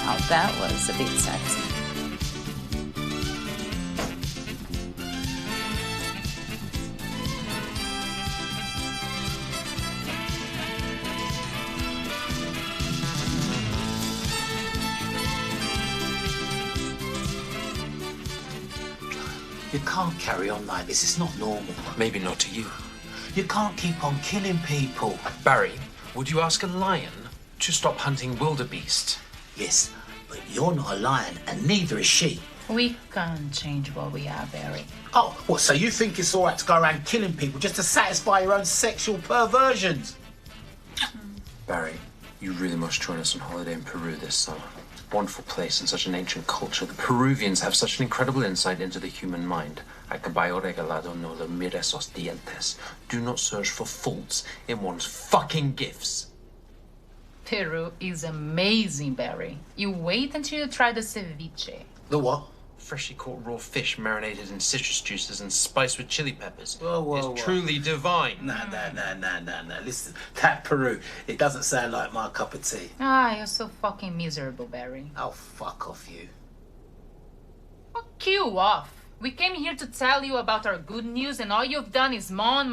Now that was a bit sexy. You can't carry on like this. It's not normal. Maybe not to you. You can't keep on killing people. Barry, would you ask a lion to stop hunting wildebeest? Yes, but you're not a lion, and neither is she. We can't change what we are, Barry. Oh, what, so you think it's all right to go around killing people just to satisfy your own sexual perversions? Barry, you really must join us on holiday in Peru this summer. Wonderful place and such an ancient culture. The Peruvians have such an incredible insight into the human mind. A caballo regalado no le mire esos dientes. Do not search for faults in one's fucking gifts. Peru is amazing, Barry. You wait until you try the ceviche. The what? Freshly caught raw fish marinated in citrus juices and spiced with chili peppers. Whoa, It's truly divine. No. Listen, that Peru, it doesn't sound like my cup of tea. Ah, you're so fucking miserable, Barry. Oh, fuck off you. Fuck you off. We came here to tell you about our good news, and all you've done is moan.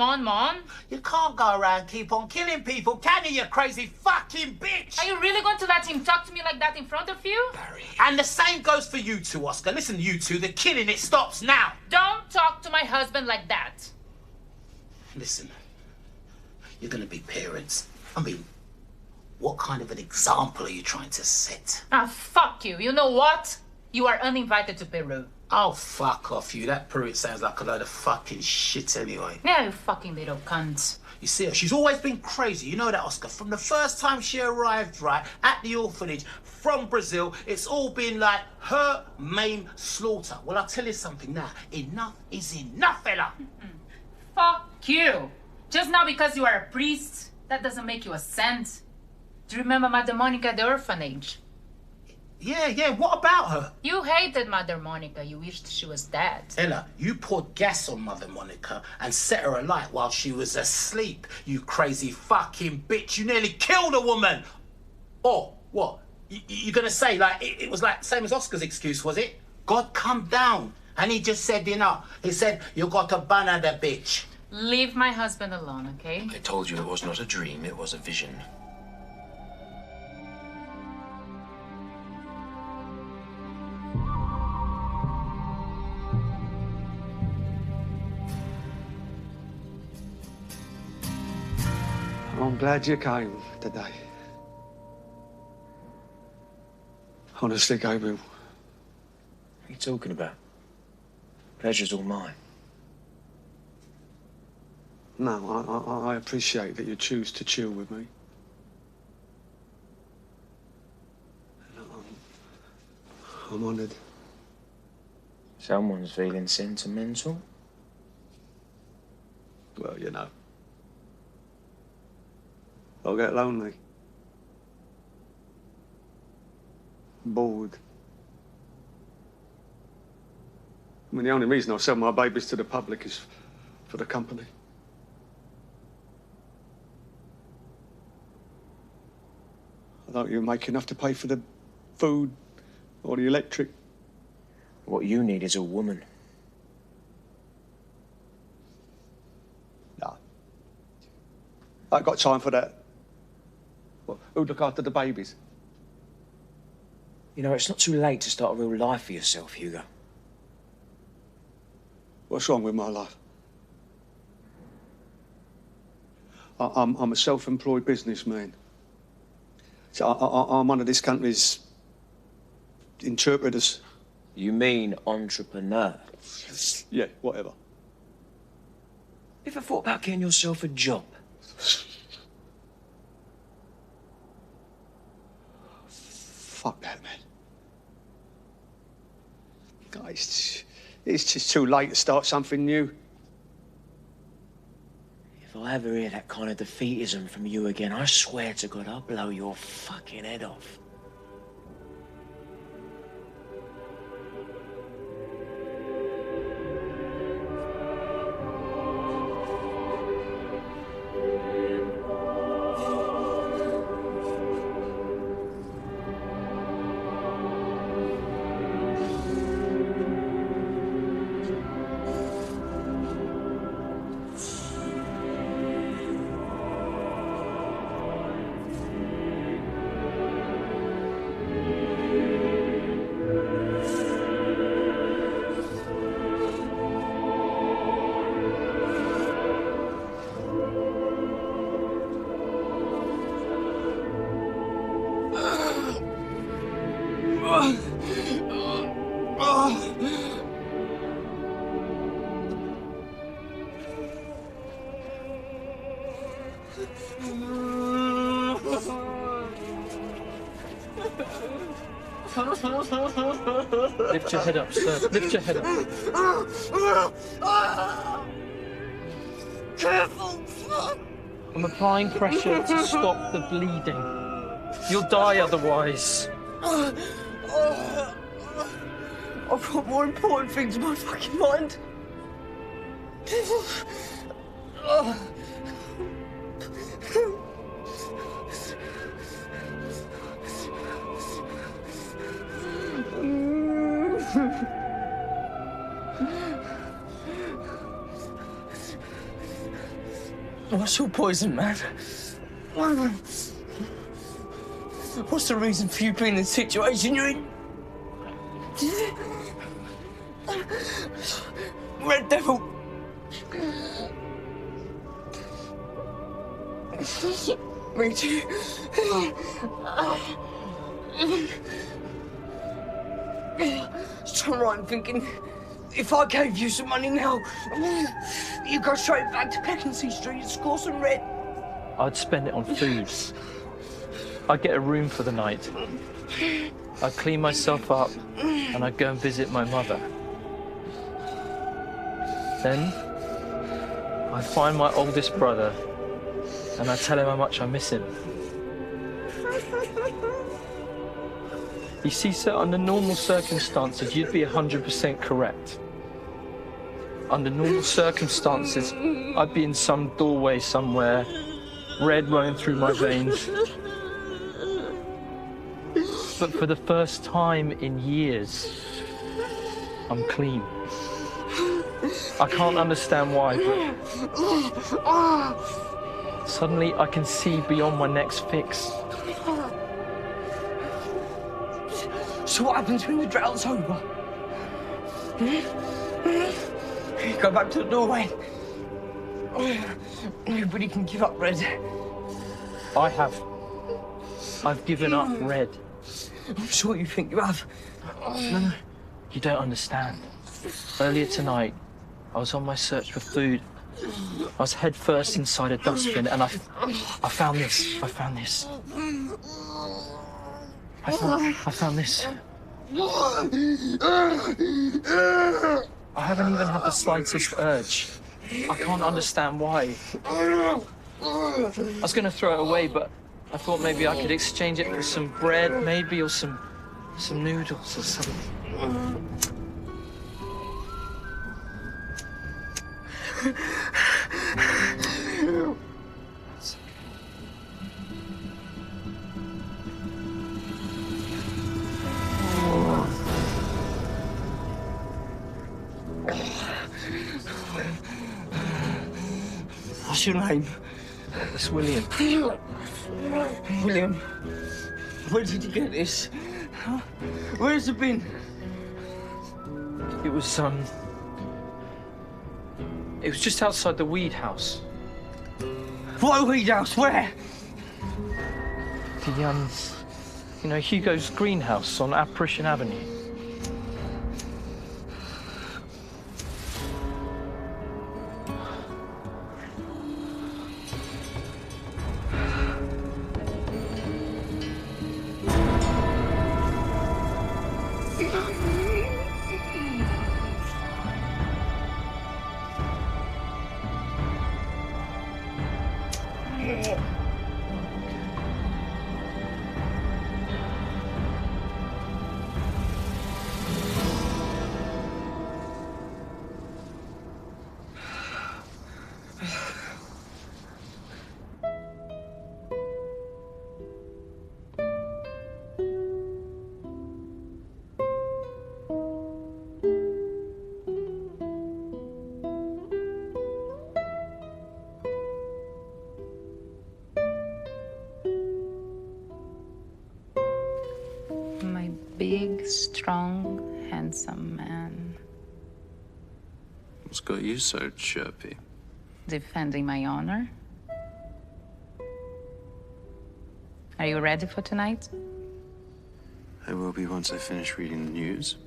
You can't go around keep on killing people, can you crazy fucking bitch? Are you really going to let him talk to me like that in front of you? Barry. And the same goes for you two, Oscar. Listen, you two, the killing, it stops now. Don't talk to my husband like that. Listen, you're gonna be parents. I mean, What kind of an example are you trying to set? Ah, fuck you. You know what? You are uninvited to Peru. Oh, fuck off you. That Peru sounds like a load of fucking shit anyway. Yeah, you fucking little cunt. You see her, she's always been crazy. You know that, Oscar. From the first time she arrived, right, at the orphanage from Brazil, it's all been like her main slaughter. Well, I'll tell you something now. Enough is enough, fella. Fuck you. Just now because you are a priest, that doesn't make you a saint. Do you remember Mother Monica at the orphanage? Yeah, what about her? You hated Mother Monica. You wished she was dead. Ella, you poured gas on Mother Monica and set her alight while she was asleep. You crazy fucking bitch. You nearly killed a woman. Or, what? You gonna say, like, it was like, same as Oscar's excuse, was it? God come down. And he just said, you know, he said, you got to ban her, the bitch. Leave my husband alone, okay? I told you it was not a dream, it was a vision. I'm glad you came today. Honestly, Gabriel. What are you talking about? Pleasure's all mine. No, I appreciate that you choose to chill with me. I'm honoured. Someone's feeling sentimental. Well, you know. I'll get lonely. Bored. I mean, the only reason I sell my babies to the public is for the company. I don't even make enough to pay for the food or the electric. What you need is a woman. No. I ain't got time for that. Well, who'd look after the babies? You know, it's not too late to start a real life for yourself, Hugo. What's wrong with my life? I'm a self-employed businessman. So I'm one of this country's interpreters. You mean entrepreneur? Yeah, whatever. Ever thought about getting yourself a job? Fuck that, man. Guys, it's just too late to start something new. If I ever hear that kind of defeatism from you again, I swear to God, I'll blow your fucking head off. Lift your head up, sir. Lift your head up. Careful! I'm applying pressure to stop the bleeding. You'll die otherwise. I've got more important things in my fucking mind. What's your poison, man? What's the reason for you being in the situation you're in? Red Devil! me to. So I'm thinking, if I gave you some money now, you go straight back to Peckinsey Street and score some rent. I'd spend it on food. I'd get a room for the night. I'd clean myself up and I'd go and visit my mother. Then I'd find my oldest brother and I'd tell him how much I miss him. You see, sir, under normal circumstances, you'd be 100% correct. Under normal circumstances, I'd be in some doorway somewhere, red running through my veins. But for the first time in years, I'm clean. I can't understand why, but suddenly I can see beyond my next fix. So what happens when the drought's over? You go back to the doorway. Nobody can give up Red. I have. I've given up Red. I'm sure you think you have. No, you don't understand. Earlier tonight, I was on my search for food. I was head first inside a dustbin and I found this. I found this. I found this. I haven't even had the slightest urge. I can't understand why. I was going to throw it away, but I thought maybe I could exchange it for some bread, maybe, or some noodles or something. What's your name? It's William. William, where did you get this? Huh? Where's it been? It was just outside the weed house. What weed house? Where? The, you know, Hugo's greenhouse on Apparition Avenue. My big, strong, handsome man. What's got you so chirpy? Defending my honor. Are you ready for tonight? I will be once I finish reading the news.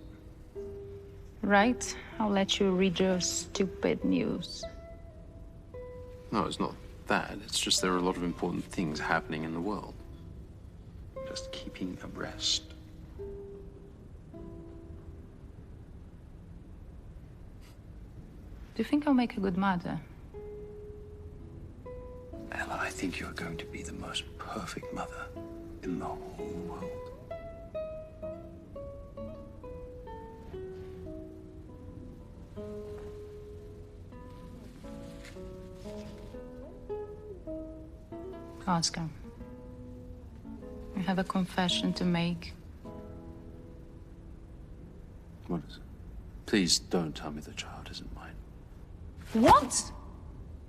Right. I'll let you read your stupid news. No, it's not that. It's just there are a lot of important things happening in the world. Just keeping abreast. Do you think I'll make a good mother? Ella, I think you're going to be the most perfect mother in the whole world. Oscar, I have a confession to make. What is it? Please don't tell me the child isn't mine. What?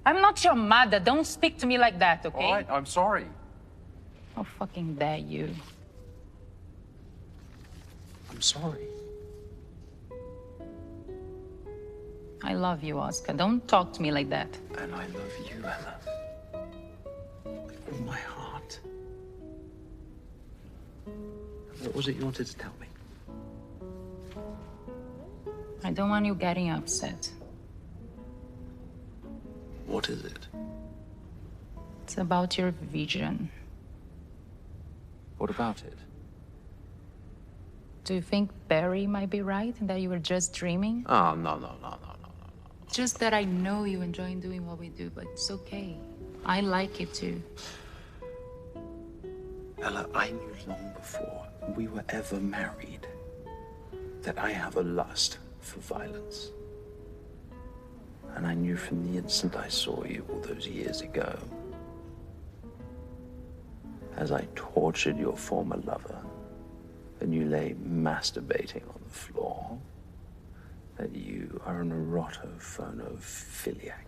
I'm not your mother. Don't speak to me like that, okay? All right, I'm sorry. How fucking dare you? I'm sorry. I love you, Oscar. Don't talk to me like that. And I love you, Ella. With all my heart. What was it you wanted to tell me? I don't want you getting upset. What is it? It's about your vision. What about it? Do you think Barry might be right and that you were just dreaming? Oh, no. Just that I know you enjoy doing what we do, but it's okay. I like it too. Ella, I knew long before we were ever married that I have a lust for violence. And I knew from the instant I saw you all those years ago, as I tortured your former lover, and you lay masturbating on the floor, that you are an erotophanophiliac.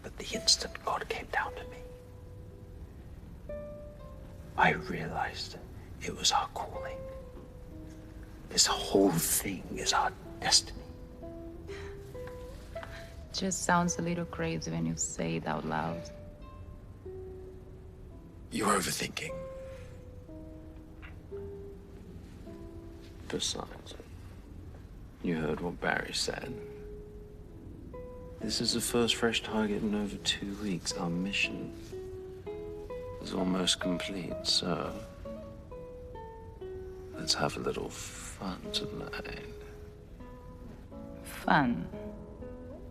But the instant God came down to me, I realized it was our calling. This whole thing is our destiny. Just sounds a little crazy when you say it out loud. You're overthinking. Besides, you heard what Barry said. This is the first fresh target in over 2 weeks. Our mission is almost complete, so let's have a little fun tonight. Fun?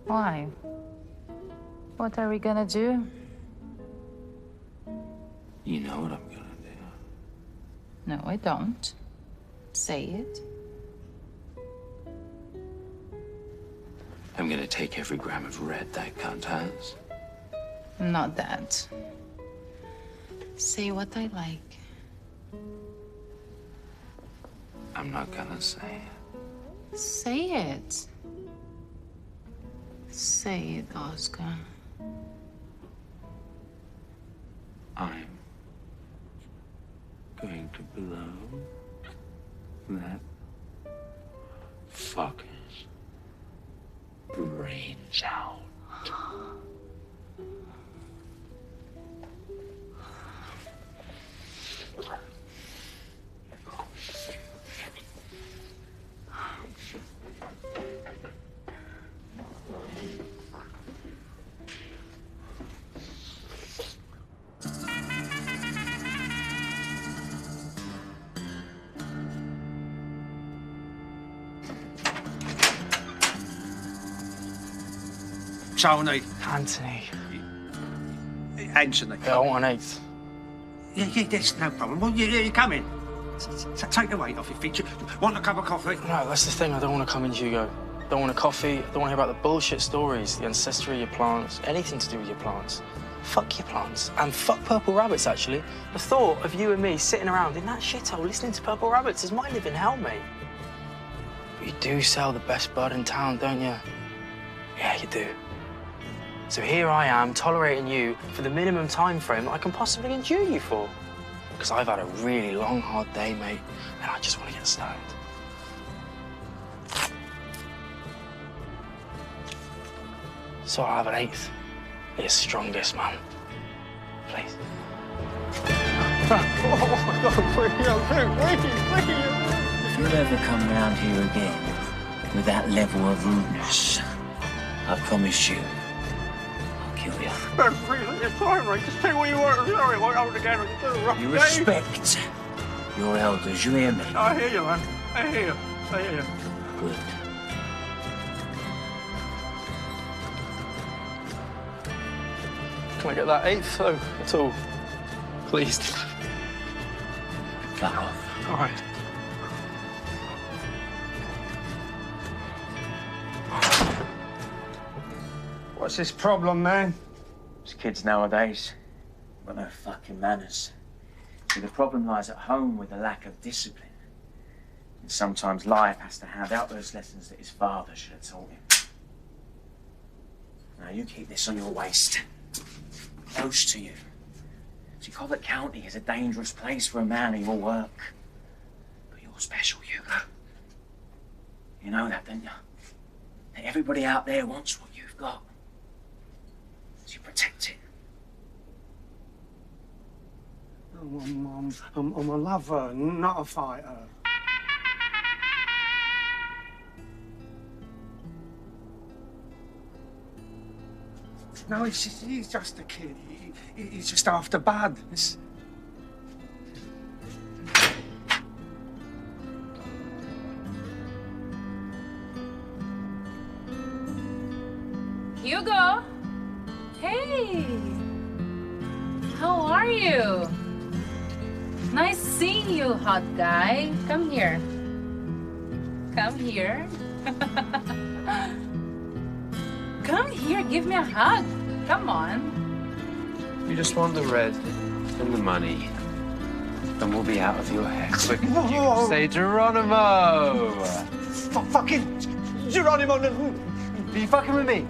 Why? What are we gonna do? You know what I'm gonna do. No, I don't. Say it. I'm gonna take every gram of red that cunt has. Not that. Say what I like. I'm not gonna say it. Say it. Say it, Oscar. I'm going to blow that fucker's brains out. Tony. Anthony. Anthony. Yeah, I want an eighth. Yeah, that's no problem. Well, you come in. Take the weight off your feet. Want a cup of coffee? No, that's the thing. I don't want to come in, Hugo. Don't want a coffee. I don't want to hear about the bullshit stories, the ancestry of your plants, anything to do with your plants. Fuck your plants. And fuck Purple Rabbits, actually. The thought of you and me sitting around in that shithole listening to Purple Rabbits is my living hell, mate. But you do sell the best bud in town, don't you? Yeah, you do. So here I am, tolerating you for the minimum time frame that I can possibly endure you for. Because I've had a really long, hard day, mate, and I just want to get stoned. So I'll have an eighth. Be your strongest, man. Please. If you ever come round here again with that level of rudeness, I promise you, I'll kill you. It's fine, right? Just say what you want. Sorry, I won't again. It's been a rough You day. respect your elders, you hear me? I hear you, man. I hear you. I hear you. Good. Can I get that eighth, though, at all? Please. Fuck off. All right. What's this problem, man? These kids nowadays got no fucking manners. See, the problem lies at home with the lack of discipline. And sometimes life has to hand out those lessons that his father should have taught him. Now, you keep this on your waist, close to you. See, Cobbett County is a dangerous place for a man of your work. But you're special, Hugo. You know that, don't you? That everybody out there wants what you've got. So you protect it. I'm a lover, not a fighter. No, he's just a kid. He's just after badness. Hugo! Hey! How are you? Nice seeing you, hot guy. Come here. Come here. Come here, give me a hug. Come on. You just want the red and the money, and we'll be out of your hair quick. You can say Geronimo! Fucking Geronimo! Are you fucking with me?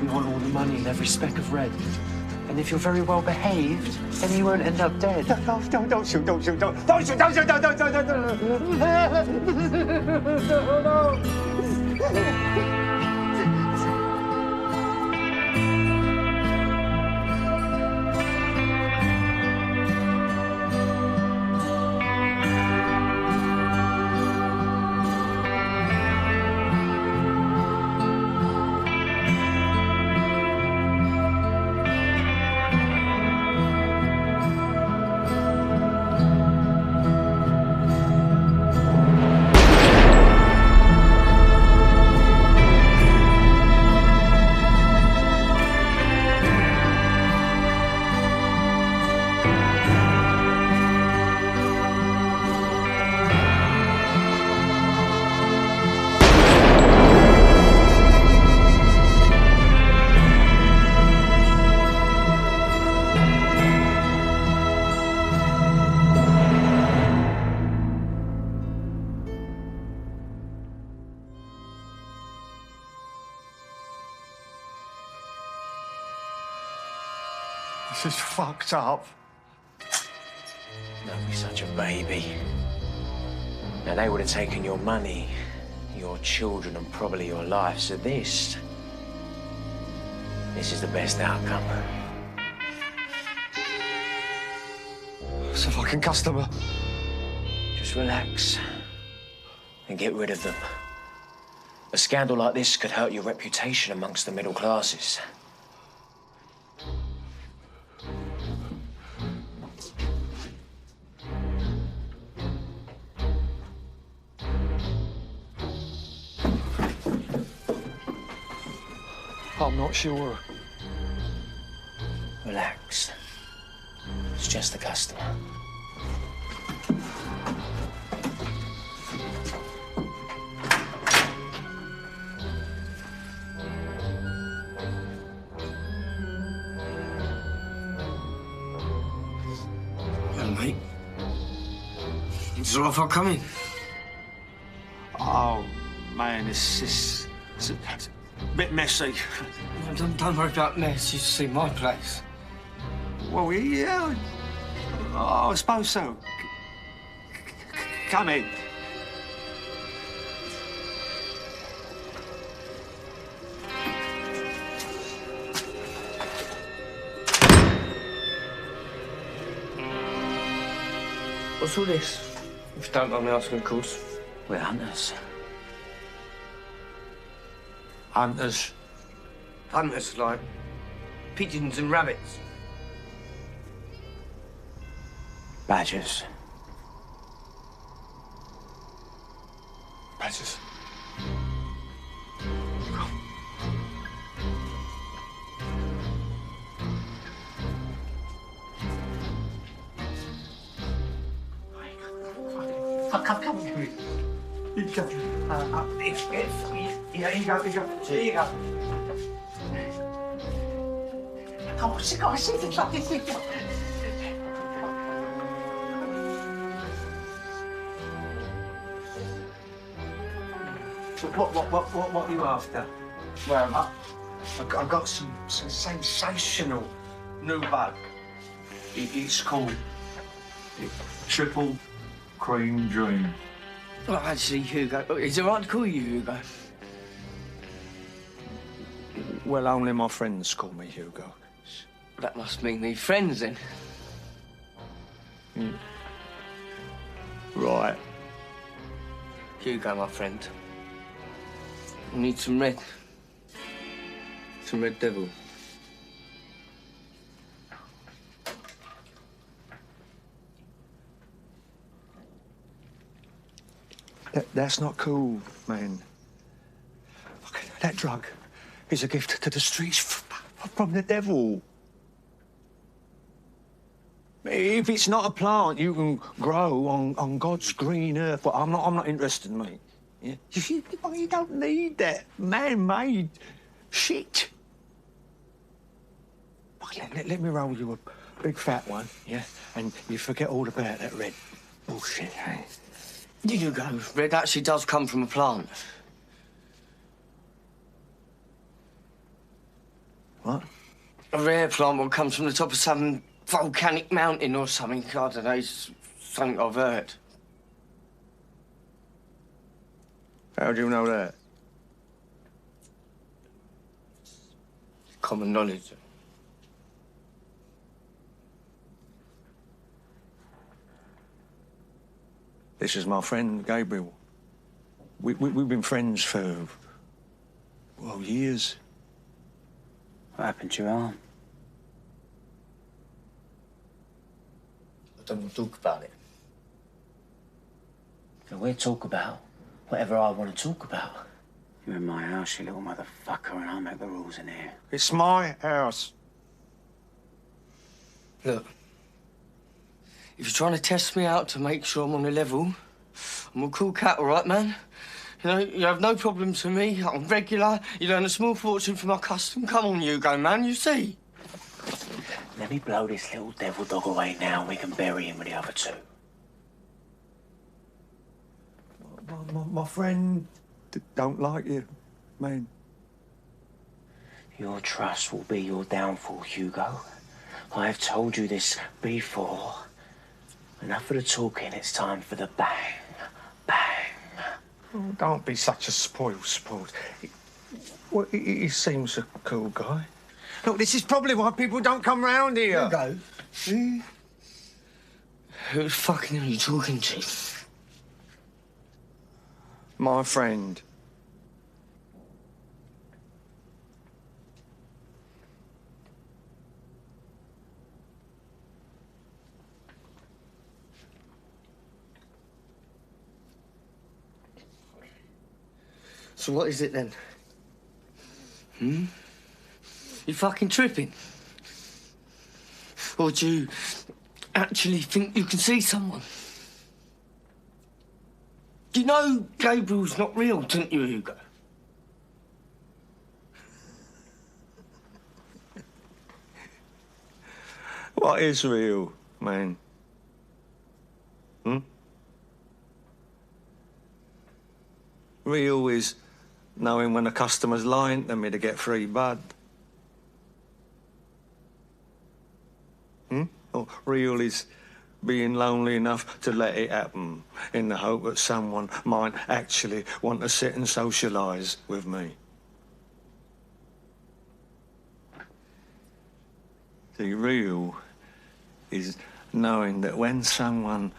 You want all the money and every speck of red. And if you're very well behaved, then you won't end up dead. Don't shoot, don't shoot, don't shoot, don't shoot, This is fucked up. Don't be such a baby. Now, they would have taken your money, your children, and probably your life, so this is the best outcome. It's a fucking customer. Just relax and get rid of them. A scandal like this could hurt your reputation amongst the middle classes. I'm not sure. Relax. It's just a customer. Well, mate. It's all for coming. Oh, man, it's a bit messy. Don't worry about mess. You see my place. Well, yeah. I suppose so. Come in. What's all this? If you don't mind me asking, of course. We're hunters. Hunters. Hunters, like pigeons and rabbits. Badgers. Badgers. Come here. You go. Here you go. Here you go. Oh, she got a fucking thing. What are you after? Well, I've got some sensational new bug. It's called Triple Cream Dream. Well, actually, Hugo, is it right to call you Hugo? Well, only my friends call me Hugo. That must mean we're friends then. Right. Hugo, my friend. You need some red. Some Red Devil. That's not cool, man. Look, that drug is a gift to the streets from the devil. If it's not a plant you can grow on God's green earth, but I'm not interested, mate. Yeah? You don't need that man-made shit. Let me roll you a big fat one, yeah? And you forget all about that red bullshit, eh? You go. Red actually does come from a plant. What? A rare plant what comes from the top of some volcanic mountain or something. I don't know, it's something I've heard. How do you know that? Common knowledge. This is my friend, Gabriel. We've been friends for, well, years. What happened to your arm? I don't want to talk about it. We'll talk about whatever I want to talk about. You're in my house, you little motherfucker, and I make the rules in here. It's my house. Look, if you're trying to test me out to make sure I'm on the level, I'm a cool cat, all right, man? You know, you have no problems with me. I'm regular. You earn a small fortune for my custom. Come on, Hugo, man, you see. Let me blow this little devil dog away now and we can bury him with the other two. My friend don't like you, man. Your trust will be your downfall, Hugo. I've told you this before. Enough of the talking, it's time for the bang. Bang. Oh, don't be such a spoiled sport. He seems a cool guy. Look, this is probably why people don't come round here. Hugo. Who the fucking are you talking to? My friend. So what is it then? You fucking tripping? Or do you actually think you can see someone? You know Gabriel's not real, don't you, Hugo? What is real, man? Real is knowing when a customer's lying to me to get free bud. Or real is being lonely enough to let it happen in the hope that someone might actually want to sit and socialise with me. See, real is knowing that when someone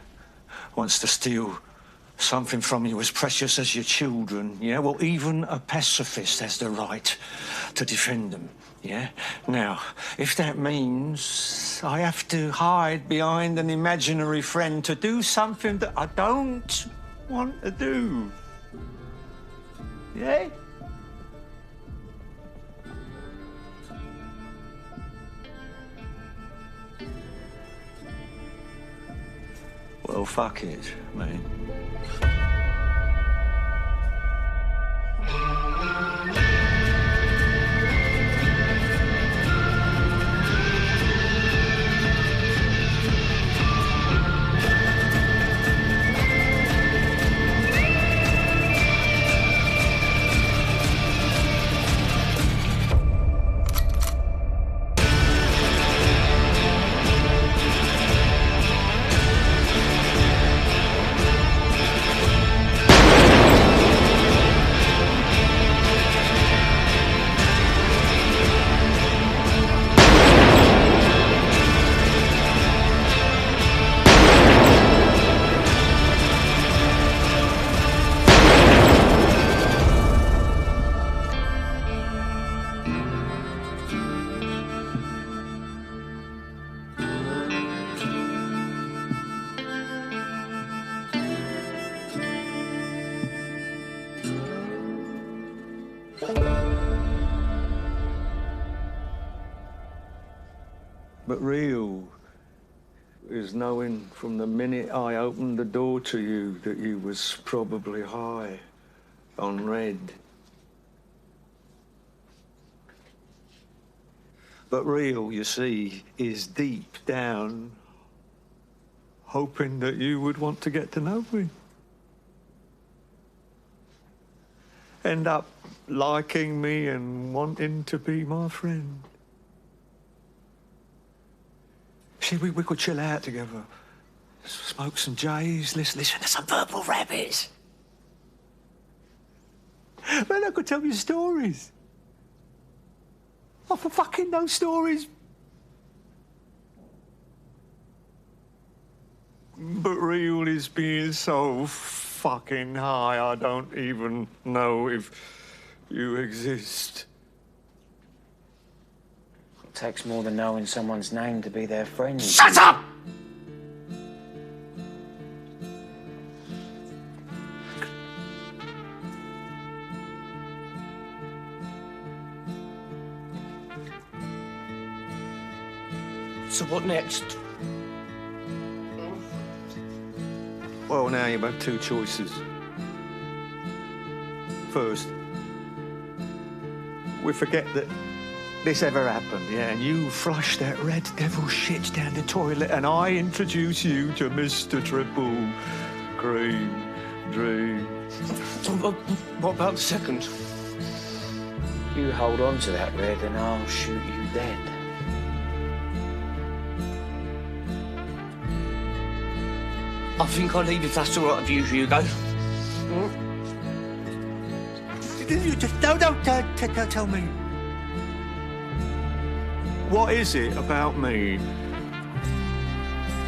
wants to steal something from you as precious as your children, yeah? Well, even a pacifist has the right to defend them, yeah? Now, if that means I have to hide behind an imaginary friend to do something that I don't want to do, yeah? Well, fuck it, man. But real is knowing from the minute I opened the door to you that you was probably high on red. But real, you see, is deep down hoping that you would want to get to know me. End up liking me and wanting to be my friend. See, we could chill out together. Smoke some J's, listen to some Purple Rabbits. Man, I could tell you stories. Oh, for fucking those stories. But real is being so fucking high, I don't even know if you exist. It takes more than knowing someone's name to be their friend. Shut up! So what next? Well, now you've had two choices. First, we forget that this ever happened, yeah, and you flush that red devil shit down the toilet, and I introduce you to Mr. Triple Cream Dream. What about the second? You hold on to that red and I'll shoot you dead. I think I'll leave if that's all right with you, Hugo. Don't tell me. What is it about me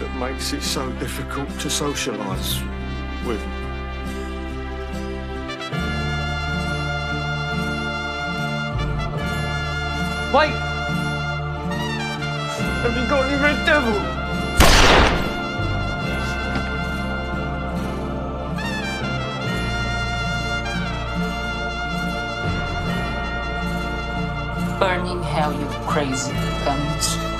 that makes it so difficult to socialise with? Wait! Have you got any red devil? Burning hell, you crazy cunt.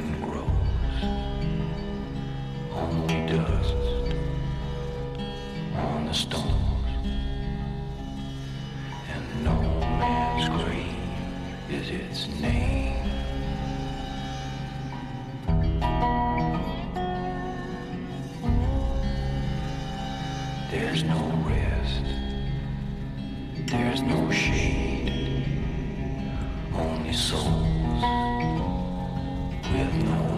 wind grows, only dust on the stones, and no man's grave is its name. There's no rest, there's no shade, only souls with no